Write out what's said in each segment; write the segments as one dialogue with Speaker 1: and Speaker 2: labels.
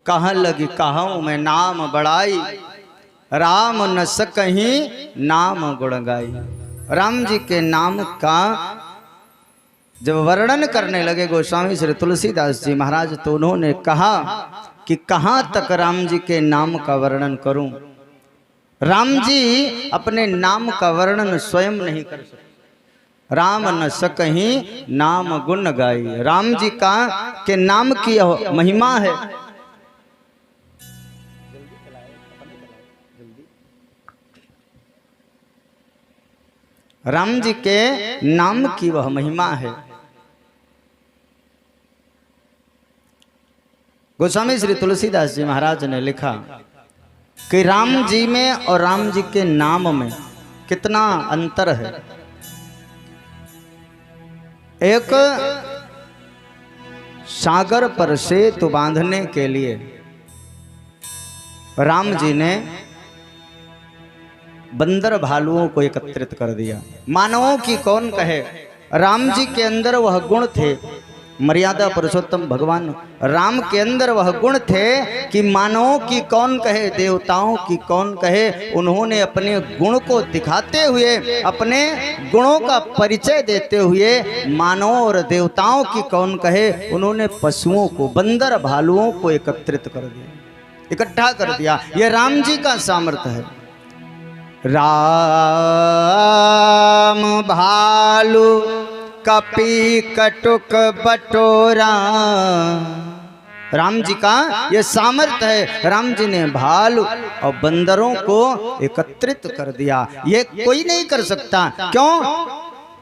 Speaker 1: कहाँ लगी कहूँ मैं नाम बढ़ाई, राम न सकहीं नाम गुण गाई। राम जी के नाम का जब वर्णन करने लगे गोस्वामी श्री तुलसीदास जी महाराज, तो उन्होंने कहा कि कहाँ तक राम जी के नाम का वर्णन करूं। राम जी अपने नाम का वर्णन स्वयं नहीं कर सकते। राम न सकहीं नाम गुण गाई। राम जी का के नाम की महिमा है। राम जी के नाम की वह महिमा है। गोस्वामी श्री तुलसीदास जी महाराज ने लिखा कि राम जी में और राम जी के नाम में कितना अंतर है। एक सागर पर सेतु बांधने के लिए राम जी ने बंदर भालुओं को एकत्रित कर दिया। मानवों की कौन कहे, राम जी के अंदर वह गुण थे। मर्यादा पुरुषोत्तम भगवान राम के अंदर वह गुण थे कि मानवों की कौन कहे, देवताओं की कौन कहे। उन्होंने अपने गुण को दिखाते हुए, अपने गुणों का परिचय देते हुए मानवों और देवताओं की कौन कहे, उन्होंने पशुओं को, बंदर भालुओं को एकत्रित कर दिया, इकट्ठा कर दिया। यह राम जी का सामर्थ्य है। राम भालू कपी कटुक बटोरा, राम जी का यह सामर्थ्य है। राम जी ने भालू और बंदरों को एकत्रित कर दिया। ये कोई नहीं कर सकता। क्यों?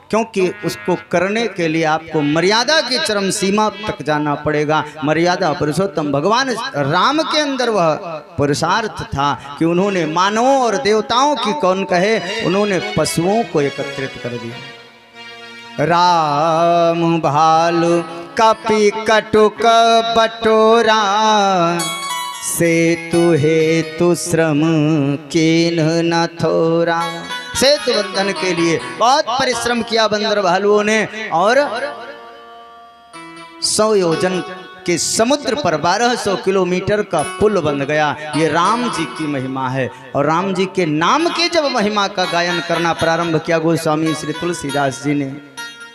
Speaker 1: क्योंकि उसको करने के लिए आपको मर्यादा की चरम सीमा तक जाना पड़ेगा। मर्यादा पुरुषोत्तम भगवान राम के अंदर वह पुरुषार्थ था कि उन्होंने मानवों और देवताओं की कौन कहे, उन्होंने पशुओं को एकत्रित कर दिया। राम भालू कपि कटुक बटोरा, सेतु हेतु श्रम कीन्ह न थोरा। सेतु बंधन के लिए बहुत परिश्रम किया बंदर भालुओं ने, और 100 योजन के समुद्र पर 1200 किलोमीटर का पुल बन गया। ये राम जी की महिमा है। और राम जी के नाम की जब महिमा का गायन करना प्रारंभ किया गोस्वामी श्री तुलसीदास जी ने,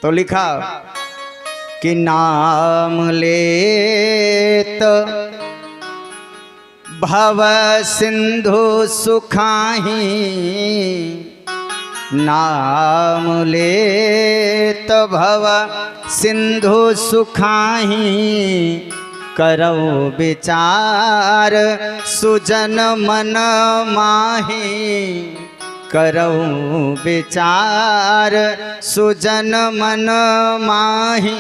Speaker 1: तो लिखा कि नाम लेत भव सिंधु सुखाही, नाम लेत भव सिंधु सुखाही, करौ विचार सुजन मन माही, करौ विचार सुजन मन माही।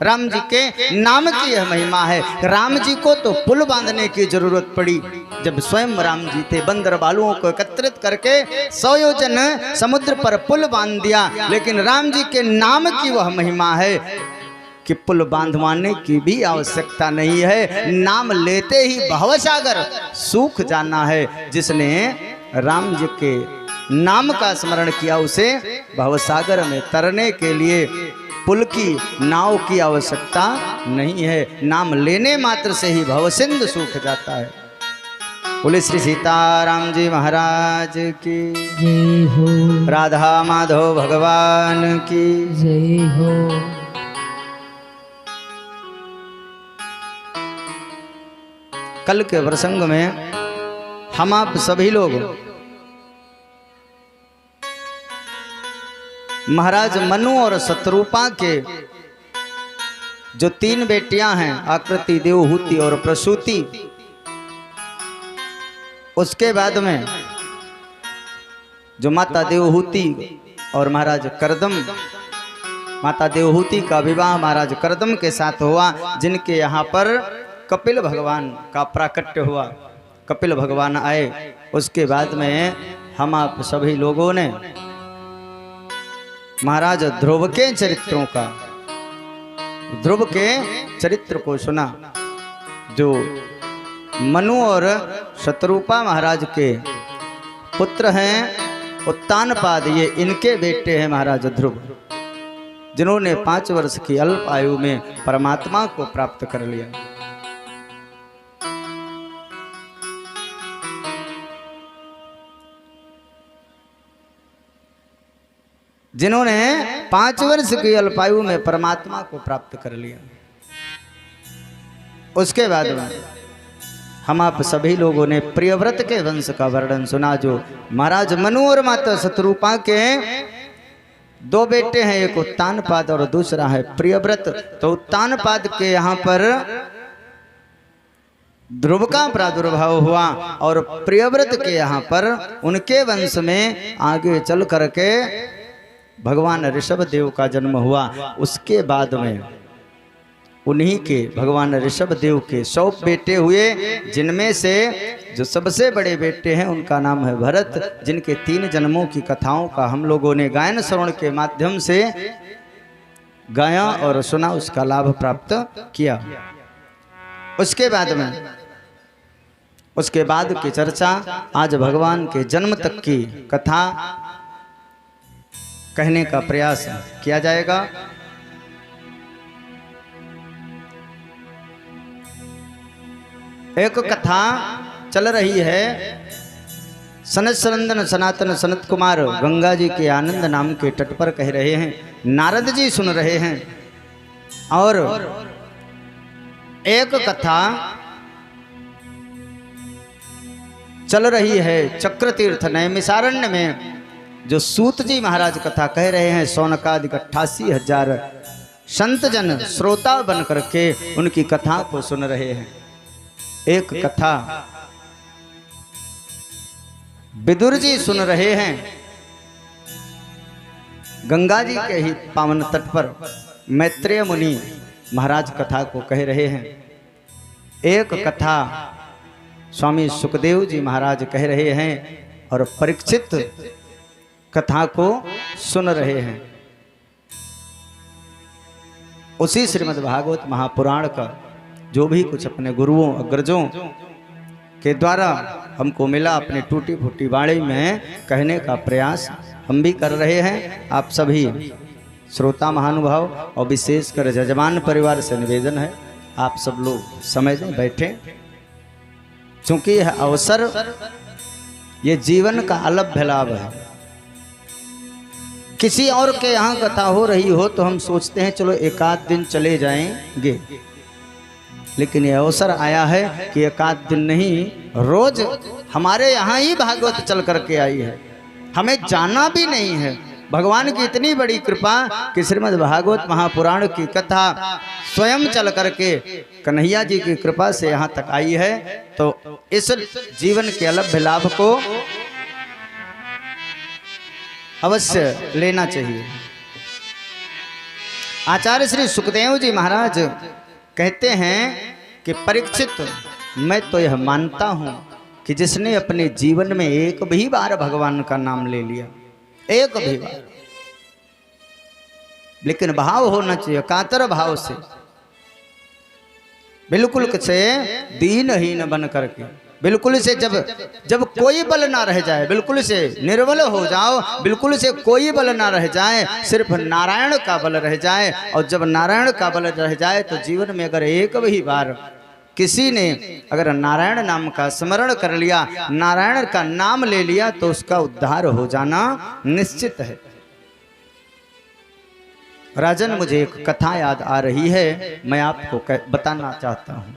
Speaker 1: राम जी के नाम की यह महिमा है। राम जी को तो पुल बांधने की जरूरत पड़ी। जब स्वयं राम जी थे, बंदर भालुओं को एकत्रित करके 100 योजन समुद्र पर पुल बांध दिया। लेकिन राम जी के नाम की वह महिमा है कि पुल बांधवाने की भी आवश्यकता नहीं है। नाम लेते ही भवसागर सूख जाना है। जिसने राम जी के नाम का स्मरण किया, उसे भवसागर में तरने के लिए पुल की, नाव की आवश्यकता नहीं है। नाम लेने मात्र से ही भवसिंधु सूख जाता है। बोले श्री सीताराम जी महाराज की जय हो। राधा माधव भगवान की जय हो। कल के प्रसंग में हम आप सभी लोग महाराज मनु और शतरूपा के जो 3 बेटियां हैं, आकृति, देवहूति और प्रसूति, उसके बाद में जो माता देवहूति और महाराज करदम, माता देवहूति का विवाह महाराज करदम के साथ हुआ, जिनके यहाँ पर कपिल भगवान का प्राकट्य हुआ। कपिल भगवान आए। उसके बाद में हम आप सभी लोगों ने महाराज ध्रुव के चरित्रों का, ध्रुव के चरित्र को सुना। जो मनु और शतरूपा महाराज के पुत्र हैं, उत्तानपाद, ये इनके बेटे हैं महाराज ध्रुव, जिन्होंने 5 वर्ष की अल्प आयु में परमात्मा को प्राप्त कर लिया। जिन्होंने 5 वर्ष की अल्पायु में परमात्मा को प्राप्त कर लिया। उसके बाद में हम आप सभी लोगों ने प्रियव्रत के वंश का वर्णन सुना, जो महाराज मनु और माता शत्रुपा के 2 बेटे हैं, एक उत्तानपाद और दूसरा है प्रियव्रत। तो उत्तानपाद के यहाँ पर ध्रुव का प्रादुर्भाव हुआ और प्रियव्रत के यहाँ पर उनके वंश में आगे चल करके भगवान ऋषभ देव का जन्म हुआ। उसके बाद में उन्हीं के भगवान ऋषभ देव के 100 बेटे हुए, जिनमें से जो सबसे बड़े बेटे हैं उनका नाम है भरत, जिनके 3 जन्मों की कथाओं का हम लोगों ने गायन श्रवण के माध्यम से गाया और सुना, उसका लाभ प्राप्त किया। उसके बाद की चर्चा, आज भगवान के जन्म तक की कथा कहने का प्रयास किया जाएगा। एक कथा चल रही है, सनत सनंदन सनातन सनत कुमार गंगा जी के आनंद नाम के तट पर कह रहे हैं, नारद जी सुन रहे हैं। और एक कथा चल रही है चक्रतीर्थ नैमिषारण्य में, जो सूत जी महाराज कथा कह रहे हैं। सौनकादिक 88,000 संत जन श्रोता बन करके उनकी कथा को सुन रहे हैं। एक कथा विदुर जी सुन रहे हैं, गंगा जी के ही पावन तट पर मैत्रेय मुनि महाराज कथा को कह रहे हैं। एक कथा स्वामी सुखदेव जी महाराज कह रहे हैं और परीक्षित कथा को सुन रहे हैं। उसी श्रीमद् भागवत महापुराण का जो भी कुछ अपने गुरुओं अग्रजों के द्वारा हमको मिला, अपनी टूटी फूटी वाणी में कहने का प्रयास हम भी कर रहे हैं। आप सभी श्रोता महानुभाव और विशेषकर जजमान परिवार से निवेदन है, आप सब लोग समय दें, बैठें, क्योंकि यह अवसर, ये जीवन का अलभ्य लाभ है। किसी और के यहाँ कथा हो रही हो तो हम सोचते हैं चलो 1 दिन चले जाएंगे, लेकिन यह अवसर आया है कि 1 दिन नहीं, रोज हमारे यहाँ ही भागवत चल करके आई है। हमें जाना भी नहीं है। भगवान की इतनी बड़ी कृपा कि श्रीमद् भागवत महापुराण की कथा स्वयं चल करके कन्हैया जी की कृपा से यहाँ तक आई है। तो इस जीवन के अलभ्य लाभ को अवश्य लेना चाहिए। आचार्य श्री सुखदेव जी महाराज कहते हैं कि परीक्षित, मैं तो यह मानता हूं कि जिसने अपने जीवन में एक भी बार भगवान का नाम ले लिया, एक भी बार, लेकिन भाव होना चाहिए, कातर भाव से, बिल्कुल से दीनहीन बन करके, बिल्कुल से जब कोई बल ना रह जाए, बिल्कुल से निर्बल हो जाओ, बिल्कुल से कोई बल ना रह जाए, सिर्फ नारायण का बल रह जाए। और जब नारायण का बल रह जाए तो जीवन में अगर एक भी बार किसी ने अगर नारायण नाम का स्मरण कर लिया, नारायण का नाम ले लिया, तो उसका उद्धार हो जाना निश्चित है। राजन, मुझे एक कथा याद आ रही है, मैं आपको बताना चाहता हूं।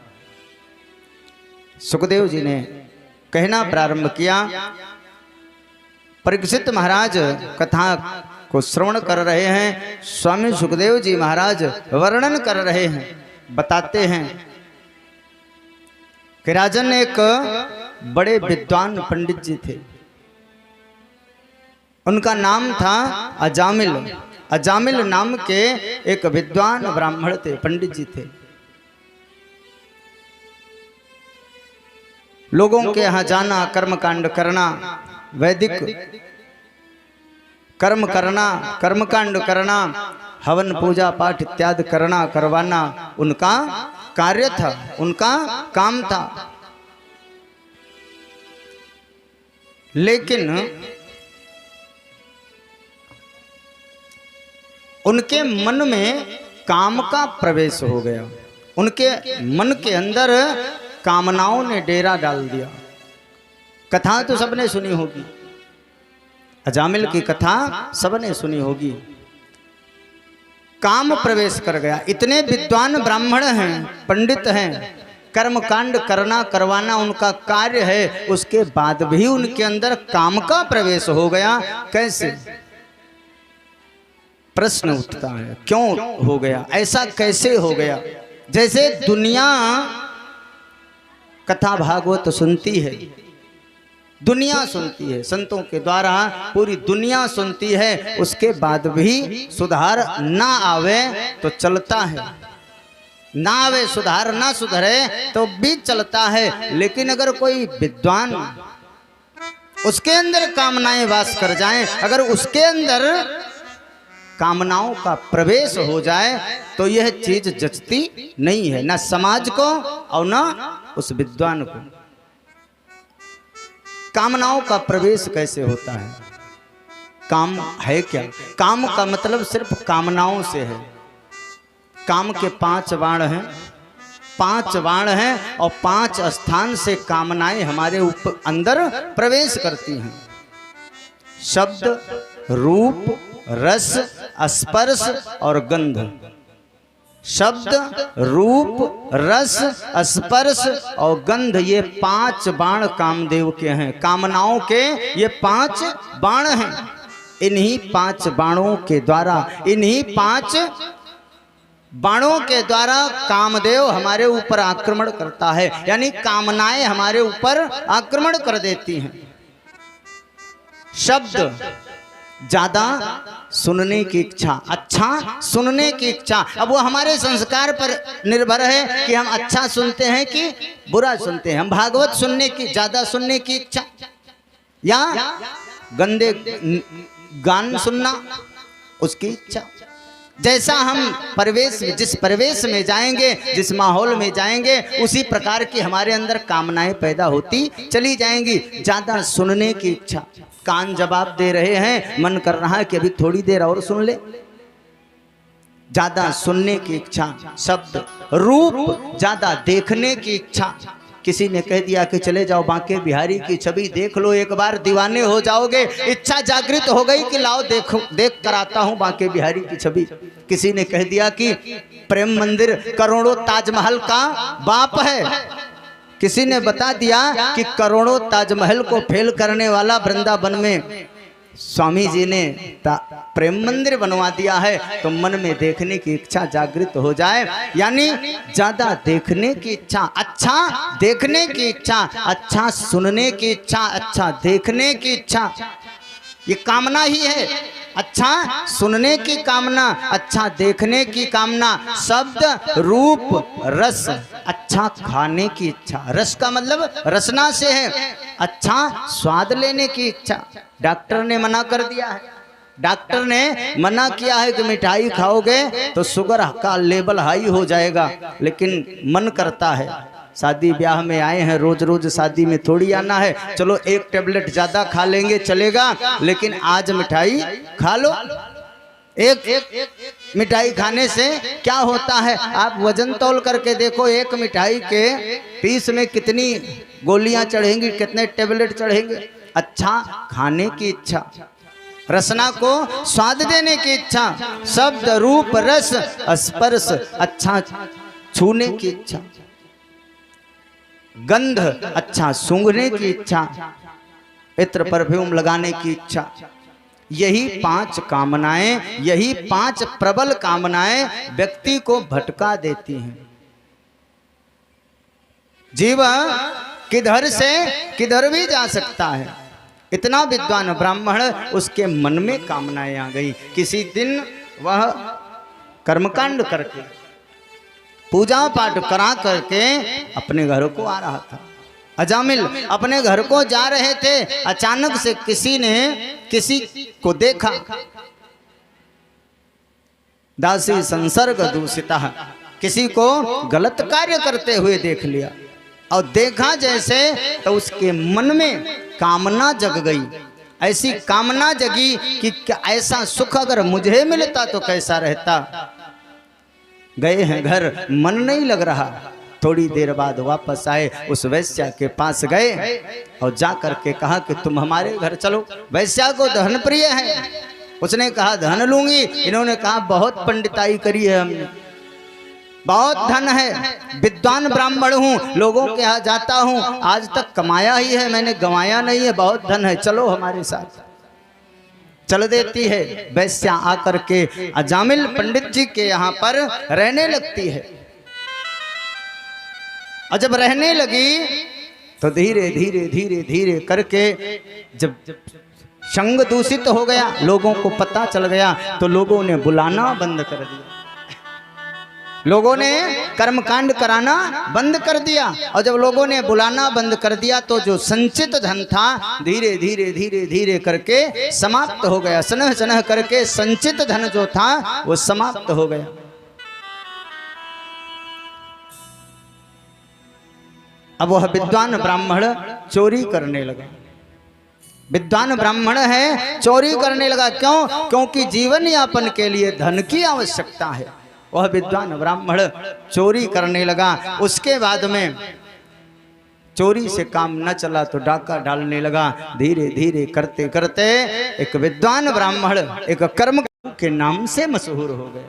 Speaker 1: सुखदेव जी ने कहना प्रारंभ किया। परीक्षित महाराज कथा को श्रवण कर रहे हैं। स्वामी सुखदेव जी महाराज वर्णन कर रहे हैं, बताते हैं कि राजन एक बड़े विद्वान पंडित जी थे। उनका नाम था अजामिल। अजामिल नाम के एक विद्वान ब्राह्मण थे, पंडित जी थे। लोगों के यहाँ जाना, कर्मकांड करना, वैदिक कर्म करना, कर्मकांड करना, हवन पूजा पाठ इत्यादि करना, करवाना उनका कार्य था, उनका काम था। लेकिन उनके मन में काम का प्रवेश हो गया। उनके मन के अंदर कामनाओं ने डेरा डाल दिया। कथा तो सबने सुनी होगी। अजामिल की कथा सबने सुनी होगी। काम प्रवेश कर गया। इतने विद्वान ब्राह्मण हैं, पंडित हैं, कर्म कांड करना करवाना उनका कार्य है, उसके बाद भी उनके अंदर काम का प्रवेश हो गया। कैसे? प्रश्न उठता है, क्यों हो गया? ऐसा कैसे हो गया? जैसे दुनिया कथा भागवत सुनती है, दुनिया सुनती है, संतों के द्वारा पूरी दुनिया सुनती है, उसके बाद भी सुधार ना आवे तो चलता है, ना आवे सुधार ना सुधरे तो भी चलता है। लेकिन अगर कोई विद्वान उसके अंदर कामनाएं वास कर जाएं, अगर उसके अंदर कामनाओं का प्रवेश हो जाए तो यह चीज जचती नहीं है, ना समाज को और ना उस विद्वान को। कामनाओं का प्रवेश कैसे होता है? काम है क्या? काम का मतलब सिर्फ कामनाओं से है। काम के 5 बाण हैं, 5 बाण हैं और 5 स्थान से कामनाएं हमारे ऊपर अंदर प्रवेश करती हैं। शब्द, रूप, रस, स्पर्श और गंध। शब्द, रूप, रस, स्पर्श और गंध, ये 5 बाण कामदेव के हैं। कामनाओं के ये 5 बाण हैं। इन्हीं 5 बाणों के द्वारा, इन्हीं 5 बाणों के द्वारा कामदेव हमारे ऊपर आक्रमण करता है, यानी कामनाएं हमारे ऊपर आक्रमण कर देती हैं। शब्द, ज्यादा सुनने की इच्छा, अच्छा सुनने की इच्छा। अब वो हमारे संस्कार पर निर्भर है कि हम अच्छा सुनते हैं कि बुरा सुनते हैं। हम भागवत सुनने की, ज्यादा सुनने की इच्छा, या गंदे गान सुनना उसकी इच्छा। जैसा हम परिवेश, जिस परिवेश में जाएंगे, जिस माहौल में जाएंगे, उसी प्रकार की हमारे अंदर कामनाएं पैदा होती चली जाएंगी। ज्यादा सुनने की इच्छा, कान जवाब दे रहे हैं, मन कर रहा है कि अभी थोड़ी देर और सुन ले। ज्यादा सुनने की इच्छा। शब्द, रूप, ज्यादा देखने की इच्छा। किसी ने कह दिया कि चले जाओ बांके बिहारी की छवि देख लो एक बार, दीवाने हो जाओगे। इच्छा जागृत हो गई कि लाओ देख कर आता हूं बांके बिहारी की छवि। किसी ने कह दिया कि प्रेम मंदिर करोड़ों ताजमहल का बाप है। किसी ने बता दिया कि करोड़ों ताजमहल को फेल करने वाला वृंदावन में स्वामी जी ने प्रेम मंदिर बनवा दिया है। तो मन में देखने की इच्छा जागृत हो जाए, यानी ज्यादा देखने की इच्छा, अच्छा देखने की इच्छा, अच्छा सुनने की इच्छा, अच्छा देखने की इच्छा, ये कामना ही है। अच्छा सुनने की कामना, अच्छा देखने की कामना। शब्द, रूप, रस, अच्छा खाने की इच्छा। रस का मतलब रसना से है, अच्छा स्वाद लेने की इच्छा। डॉक्टर ने मना कर दिया है, डॉक्टर ने मना किया है कि मिठाई खाओगे तो शुगर का लेवल हाई हो जाएगा, लेकिन मन करता है। शादी ब्याह में आए हैं, रोज रोज शादी में थोड़ी आना है। चलो एक टेबलेट ज्यादा खा लेंगे चलेगा, लेकिन आज मिठाई खा लो। एक मिठाई खाने से क्या होता है? आप वजन तौल करके देखो, एक मिठाई के पीस में कितनी गोलियां चढ़ेंगी, कितने टेबलेट चढ़ेंगे। अच्छा खाने की इच्छा, रसना को स्वाद देने की इच्छा। शब्द, रूप, रस, स्पर्श, अच्छा छूने की इच्छा। गंध, अच्छा सूंघने की इच्छा, इत्र परफ्यूम लगाने की इच्छा। यही 5 कामनाएं, यही 5 प्रबल कामनाएं व्यक्ति को भटका देती हैं। जीव किधर से किधर भी जा सकता है। इतना विद्वान ब्राह्मण, उसके मन में कामनाएं आ गई। किसी दिन वह कर्मकांड करके, पूजा पाठ करा करके अपने घर को आ रहा था। अजामिल अपने घर को जा रहे थे, अचानक से किसी ने किसी को देखा। दासी संसर्ग दूषिता, किसी को गलत कार्य करते हुए देख लिया। और देखा जैसे तो उसके मन में कामना जग गई। ऐसी कामना जगी कि क्या ऐसा सुख अगर मुझे मिलता तो कैसा रहता। गए हैं घर, मन नहीं लग रहा, थोड़ी देर बाद वापस आए, उस वैश्या के पास गए और जा करके कहा कि तुम हमारे घर चलो। वैश्या को धन प्रिय है, उसने कहा धन लूंगी। इन्होंने कहा बहुत पंडिताई करी है हमने, बहुत धन है, विद्वान ब्राह्मण हूँ, लोगों के यहाँ जाता हूँ, आज तक कमाया ही है, मैंने गंवाया नहीं है, बहुत धन है, चलो हमारे साथ। चल देती है। वैश्या आकर के अजामिल पंडित जी के यहाँ पर रहने लगती है। और जब रहने लगी तो धीरे धीरे धीरे धीरे करके जब संग दूषित हो गया, लोगों को पता चल गया, तो लोगों ने बुलाना बंद कर दिया, लोगों ने कर्मकांड कराना बंद कर दिया। और जब लोगों ने बुलाना बंद कर दिया तो जो संचित धन था धीरे धीरे धीरे धीरे करके समाप्त हो गया। सनह सनह करके संचित धन जो था वो समाप्त हो गया। अब वह विद्वान ब्राह्मण चोरी करने लगा। विद्वान ब्राह्मण है, चोरी करने लगा। क्यों? क्योंकि जीवन यापन के लिए धन की आवश्यकता है। वह विद्वान ब्राह्मण चोरी करने लगा। उसके बाद में चोरी से काम न चला तो डाका डालने लगा। धीरे धीरे करते करते एक विद्वान ब्राह्मण एक कर्म के नाम से मशहूर हो गया।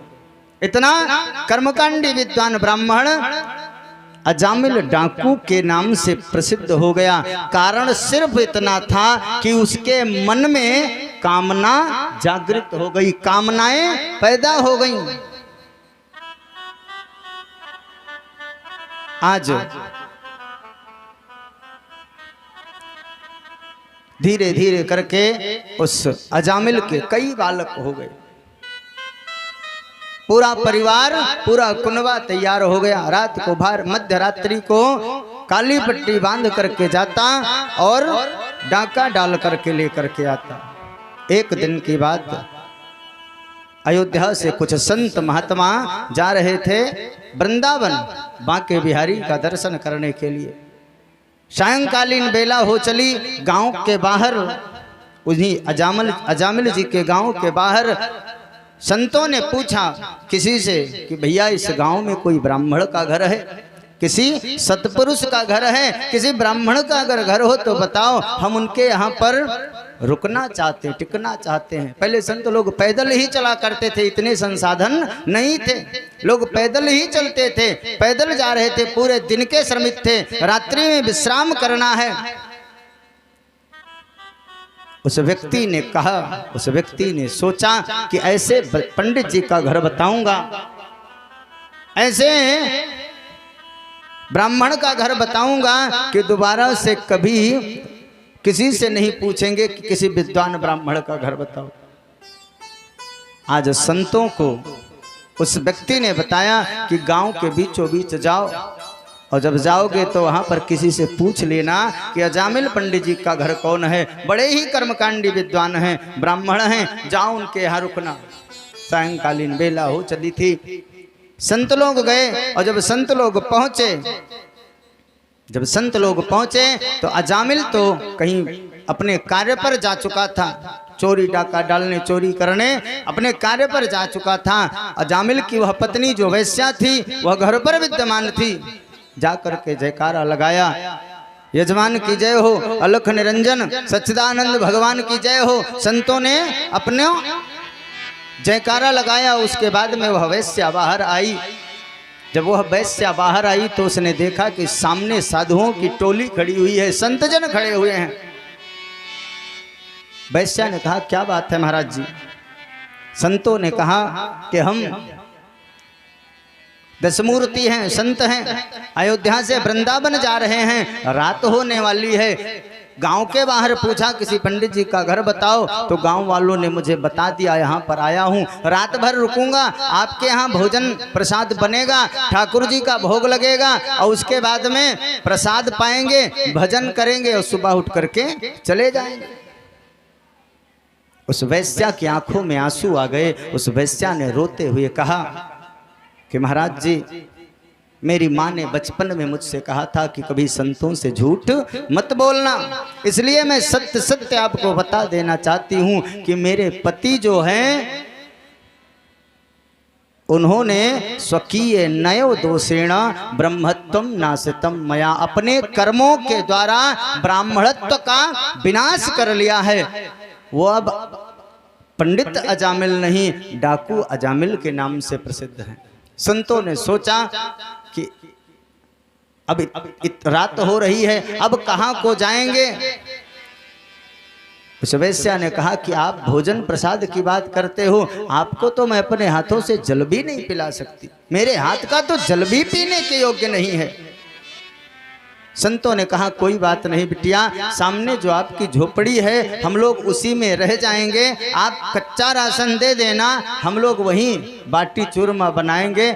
Speaker 1: इतना कर्मकांडी विद्वान ब्राह्मण अजामिल डाकू के नाम से प्रसिद्ध हो गया। कारण सिर्फ इतना था कि उसके मन में कामना जागृत हो गई, कामनाएं पैदा हो गई। आज धीरे धीरे करके उस अजामिल के कई बालक हो गए। पूरा परिवार, पूरा कुनबा तैयार हो गया। रात को बाहर मध्य रात्रि को काली पट्टी बांध करके जाता और डाका डाल करके लेकर के आता। एक दिन की बात, अयोध्या से कुछ संत महात्मा जा रहे थे वृंदावन बांके बिहारी का दर्शन करने के लिए। सायंकालीन बेला हो चली। गांव के बाहर, उन्हीं अजामिल जी के गांव के बाहर संतों ने पूछा किसी से कि भैया इस गांव में कोई ब्राह्मण का घर है, किसी सतपुरुष का घर है, किसी ब्राह्मण का अगर घर हो तो बताओ, हम उनके यहाँ पर रुकना चाहते, टिकना चाहते हैं। पहले संत लोग पैदल ही चला करते थे, इतने संसाधन नहीं थे, लोग पैदल ही चलते थे, पैदल जा रहे थे, पूरे दिन के श्रमिक थे, रात्रि में विश्राम करना है। उस व्यक्ति ने कहा, उस व्यक्ति ने सोचा कि ऐसे पंडित जी का घर बताऊंगा, ऐसे ब्राह्मण का घर बताऊंगा कि दोबारा से कभी किसी से नहीं पूछेंगे कि किसी विद्वान ब्राह्मण का घर बताओ। आज संतों को उस व्यक्ति ने बताया कि गांव के बीचों बीच जाओ, और जब जाओगे तो वहां पर किसी से पूछ लेना कि अजामिल पंडित जी का घर कौन है, बड़े ही कर्मकांडी विद्वान हैं, ब्राह्मण हैं, जाओ उनके यहाँ रुकना। सायंकालीन बेला हो चली थी। संत लोग गए, और जब संत लोग पहुंचे तो अजामिल तो कहीं अपने कार्य पर जा चुका था, चोरी डाका डालने, चोरी करने अपने कार्य पर जा चुका था। अजामिल की वह पत्नी जो वैश्या थी वह घर पर विद्यमान थी। जा करके जयकारा लगाया, यजमान की जय हो, अलख निरंजन सच्चिदानंद भगवान की जय हो। संतों ने अपने जयकारा लगाया। उसके बाद में वह वैश्या बाहर आई। जब वह वैश्या बाहर आई तो उसने देखा कि सामने साधुओं की टोली खड़ी हुई है, संतजन खड़े हुए हैं। वैश्या ने कहा क्या बात है महाराज जी? संतों ने कहा कि हम दशमूर्ति हैं, संत हैं, अयोध्या से वृंदावन जा रहे हैं, रात होने वाली है। गांव के बाहर पूछा किसी पंडित जी का घर बताओ, तो गांव वालों ने मुझे बता दिया, यहाँ पर आया हूँ, रात भर रुकूंगा, आपके यहाँ भोजन प्रसाद बनेगा, ठाकुर जी का भोग लगेगा, और उसके बाद में प्रसाद पाएंगे, भजन करेंगे और सुबह उठ करके चले जाएंगे। उस वैश्या की आंखों में आंसू आ गए। उस वैश्या ने रोते हुए कहा कि महाराज जी, मेरी माँ ने बचपन में मुझसे कहा था कि कभी संतों से झूठ मत बोलना, इसलिए मैं सत्य सत्य आपको बता देना चाहती हूँ कि मेरे पति जो हैं उन्होंने स्वकीय नयो दोषेण ब्रह्मत्वम नाशितम मया, अपने कर्मों के द्वारा ब्राह्मणत्व का विनाश कर लिया है। वो अब पंडित अजामिल नहीं, डाकू अजामिल के नाम से प्रसिद्ध हैं। संतों ने सोचा कि अब रात हो रही है, अब कहाँ को जाएंगे। उस वैश्या ने कहा कि आप भोजन प्रसाद की बात करते हो, आपको तो मैं अपने हाथों से जल भी नहीं पिला सकती, मेरे हाथ का तो जल भी पीने के योग्य नहीं है। संतों ने कहा कोई बात नहीं बिटिया, सामने जो आपकी झोपड़ी है हम लोग उसी में रह जाएंगे, आप कच्चा राशन दे देना, हम लोग वहीं बाटी चूरमा बनाएंगे,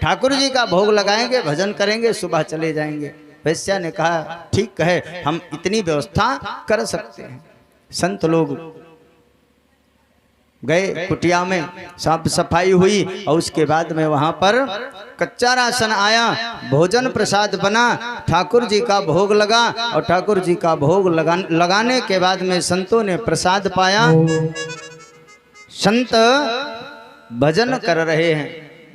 Speaker 1: ठाकुर जी का भोग लगाएंगे, भजन करेंगे, सुबह चले जाएंगे। वैश्या ने कहा ठीक है, हम इतनी व्यवस्था कर सकते हैं। संत लोग गए कुटिया में, साफ सफाई हुई और उसके बाद में वहां पर कच्चा राशन आया, भोजन प्रसाद बना, ठाकुर जी का भोग लगा और ठाकुर जी का भोग लगाने के बाद में संतों ने प्रसाद पाया। संत भजन कर रहे हैं,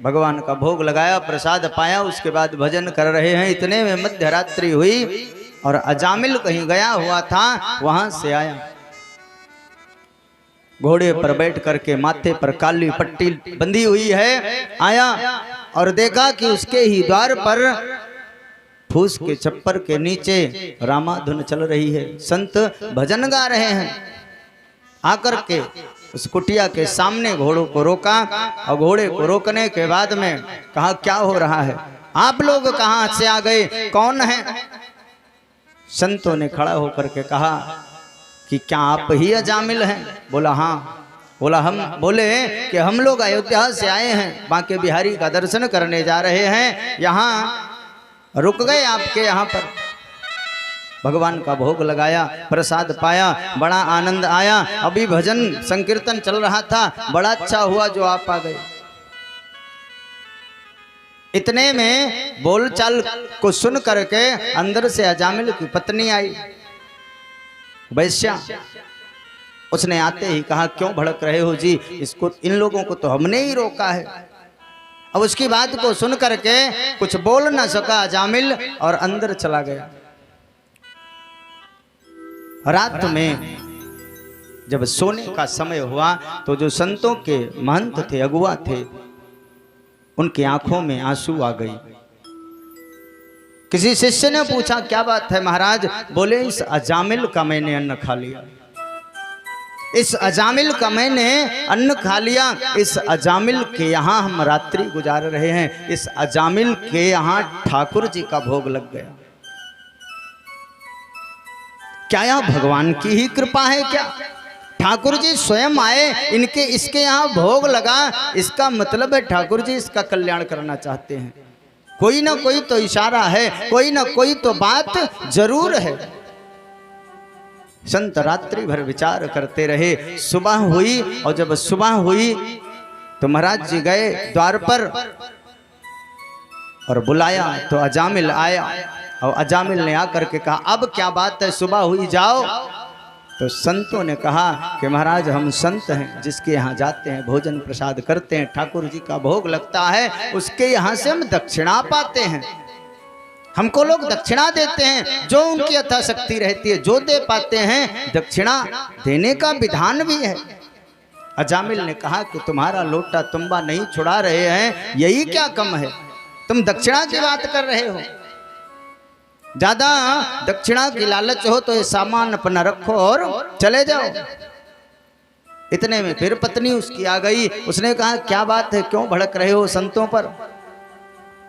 Speaker 1: भगवान का भोग लगाया, प्रसाद पाया, उसके बाद भजन कर रहे हैं। इतने में मध्य रात्रि हुई और अजामिल कहीं गया हुआ था, वहां से आया, घोड़े पर बैठ करके माथे पर काली पट्टी बंधी हुई है, आया और देखा कि उसके ही द्वार पर फूस के छप्पर के नीचे रामाधुन चल रही है, संत भजन गा रहे हैं। आकर के उस कुटिया के सामने घोड़ों को रोका और घोड़े को रोकने के बाद में कहा क्या हो रहा है, आप लोग कहां से आ गए, कौन है। संतों ने खड़ा होकर के कहा कि क्या आप ही अजामिल हैं। बोला हाँ। बोला हम, बोले कि हम लोग अयोध्या से आए हैं, बांके बिहारी का दर्शन करने जा रहे हैं, यहाँ रुक गए आपके यहाँ पर, भगवान का भोग लगाया, प्रसाद पाया, बड़ा आनंद आया, अभी भजन संकीर्तन चल रहा था, बड़ा अच्छा हुआ जो आप आ गए। इतने में बोलचाल को सुन करके अंदर से अजामिल की पत्नी आई, वैश्या। उसने आते ही कहा क्यों भड़क रहे हो जी, इसको, इन लोगों को तो हमने ही रोका है। अब उसकी बात को सुन करके कुछ बोल न सका अजामिल और अंदर चला गया। रात में जब सोने का समय हुआ तो जो संतों के महंत थे, अगुआ थे, उनकी आंखों में आंसू आ गई। किसी शिष्य ने पूछा क्या बात है महाराज। बोले इस अजामिल का मैंने अन्न खा लिया, इस अजामिल का मैंने अन्न खा लिया, इस अजामिल के यहाँ हम रात्रि गुजार रहे हैं, इस अजामिल के यहाँ ठाकुर जी का भोग लग गया। क्या यह भगवान की ही कृपा है क्या, ठाकुर जी स्वयं आए, इनके इसके यहाँ भोग लगा, इसका मतलब है ठाकुर जी इसका कल्याण करना चाहते हैं। कोई ना कोई तो इशारा है, कोई ना कोई तो बात जरूर है। संत रात्रि भर विचार करते रहे। सुबह हुई और जब सुबह हुई तो महाराज जी गए द्वार पर और बुलाया तो अजामिल आया और अजामिल ने आकर के कहा अब क्या बात है, सुबह हुई जाओ। तो संतों ने कहा कि महाराज हम संत हैं, जिसके यहाँ जाते हैं, भोजन प्रसाद करते हैं, ठाकुर जी का भोग लगता है, उसके यहाँ से हम दक्षिणा पाते हैं, हमको लोग दक्षिणा देते हैं, जो उनकी यथाशक्ति रहती है, जो दे पाते हैं, दक्षिणा देने का विधान भी है। अजामिल ने कहा कि तुम्हारा लोटा तुम्बा नहीं छुड़ा रहे हैं, यही क्या कम है, तुम दक्षिणा की बात कर रहे हो। ज्यादा दक्षिणा की लालच हो तो ये सामान अपना रखो और चले जाओ। इतने में फिर पत्नी उसकी आ गई। उसने कहा क्या बात है, क्यों भड़क रहे हो संतों पर।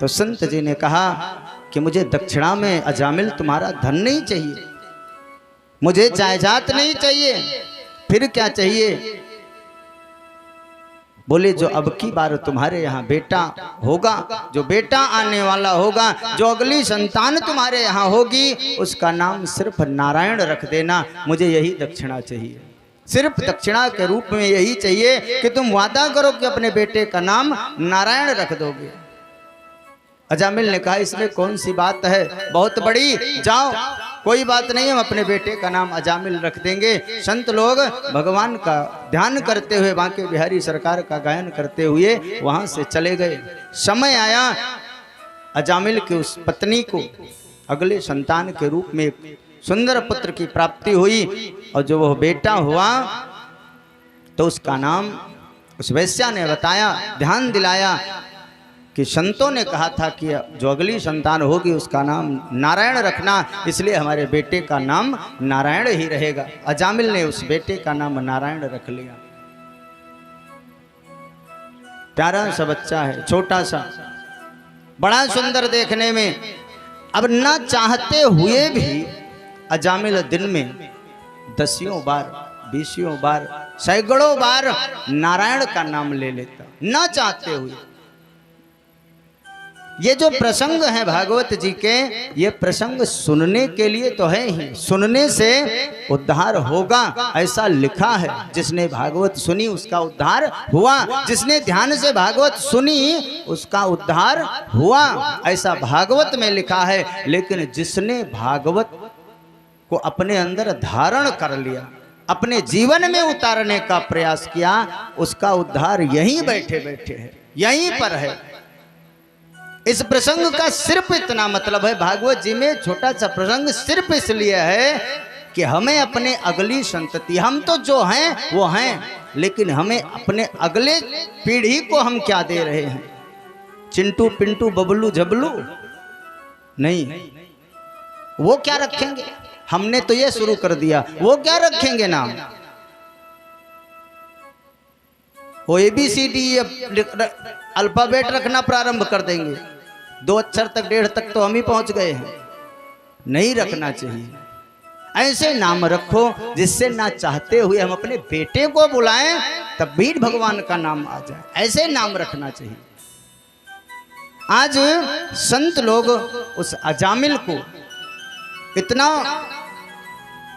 Speaker 1: तो संत जी ने कहा कि मुझे दक्षिणा में अजामिल तुम्हारा धन नहीं चाहिए, मुझे जायदाद नहीं चाहिए, फिर क्या चाहिए। बोले जो अब की बार तुम्हारे यहाँ बेटा होगा, जो बेटा आने वाला होगा, जो अगली संतान तुम्हारे यहाँ होगी, उसका नाम सिर्फ नारायण रख देना, मुझे यही दक्षिणा चाहिए। सिर्फ दक्षिणा के रूप में यही चाहिए कि तुम वादा करो कि अपने बेटे का नाम नारायण रख दोगे। अजामिल ने कहा इसमें कौन सी बात है, बहुत बड़ी, जाओ कोई बात नहीं, हम अपने बेटे का नाम अजामिल रख देंगे। संत लोग भगवान का ध्यान करते हुए बांके बिहारी सरकार का गायन करते हुए वहां से चले गए। समय आया अजामिल की उस पत्नी को अगले संतान के रूप में एक सुंदर पुत्र की प्राप्ति हुई, और जो वह बेटा हुआ तो उसका नाम उस वैश्या ने बताया, ध्यान दिलाया कि संतों ने कहा था कि जो अगली संतान होगी उसका नाम नारायण रखना, इसलिए हमारे बेटे का नाम नारायण ही रहेगा। अजामिल ने उस बेटे का नाम नारायण रख लिया। प्यारा सा बच्चा है, छोटा सा, बड़ा सुंदर देखने में। अब ना चाहते हुए भी अजामिल दिन में 10 बार 20 बार सैकड़ों बार नारायण का नाम ले लेता, ना चाहते हुए। ये जो प्रसंग है भागवत जी के, ये प्रसंग सुनने के लिए तो है ही, सुनने से उद्धार होगा ऐसा लिखा है। जिसने भागवत सुनी उसका उद्धार हुआ, जिसने ध्यान से भागवत सुनी उसका उद्धार हुआ, ऐसा भागवत में लिखा है। लेकिन जिसने भागवत को अपने अंदर धारण कर लिया, अपने जीवन में उतारने का प्रयास किया, उसका उद्धार यहीं बैठे बैठे है, यहीं पर है। इस प्रसंग का सिर्फ इतना मतलब है, भागवत जी में छोटा सा प्रसंग सिर्फ इसलिए है कि हमें अपने अगली संतति, हम तो जो हैं वो हैं, लेकिन हमें अपने अगले पीढ़ी को हम क्या दे रहे हैं? चिंटू पिंटू बबलू झबलू नहीं, वो क्या रखेंगे? हमने तो ये शुरू कर दिया, वो क्या रखेंगे नाम? वो ABCD अल्फाबेट रखना प्रारंभ कर देंगे, 2 अक्षर तक 1.5 तक तो हम ही पहुंच गए हैं। नहीं रखना चाहिए। ऐसे नाम रखो जिससे ना चाहते हुए हम अपने बेटे को बुलाएं तब भी भगवान का नाम आ जाए, ऐसे नाम रखना चाहिए। आज संत लोग उस अजामिल को, इतना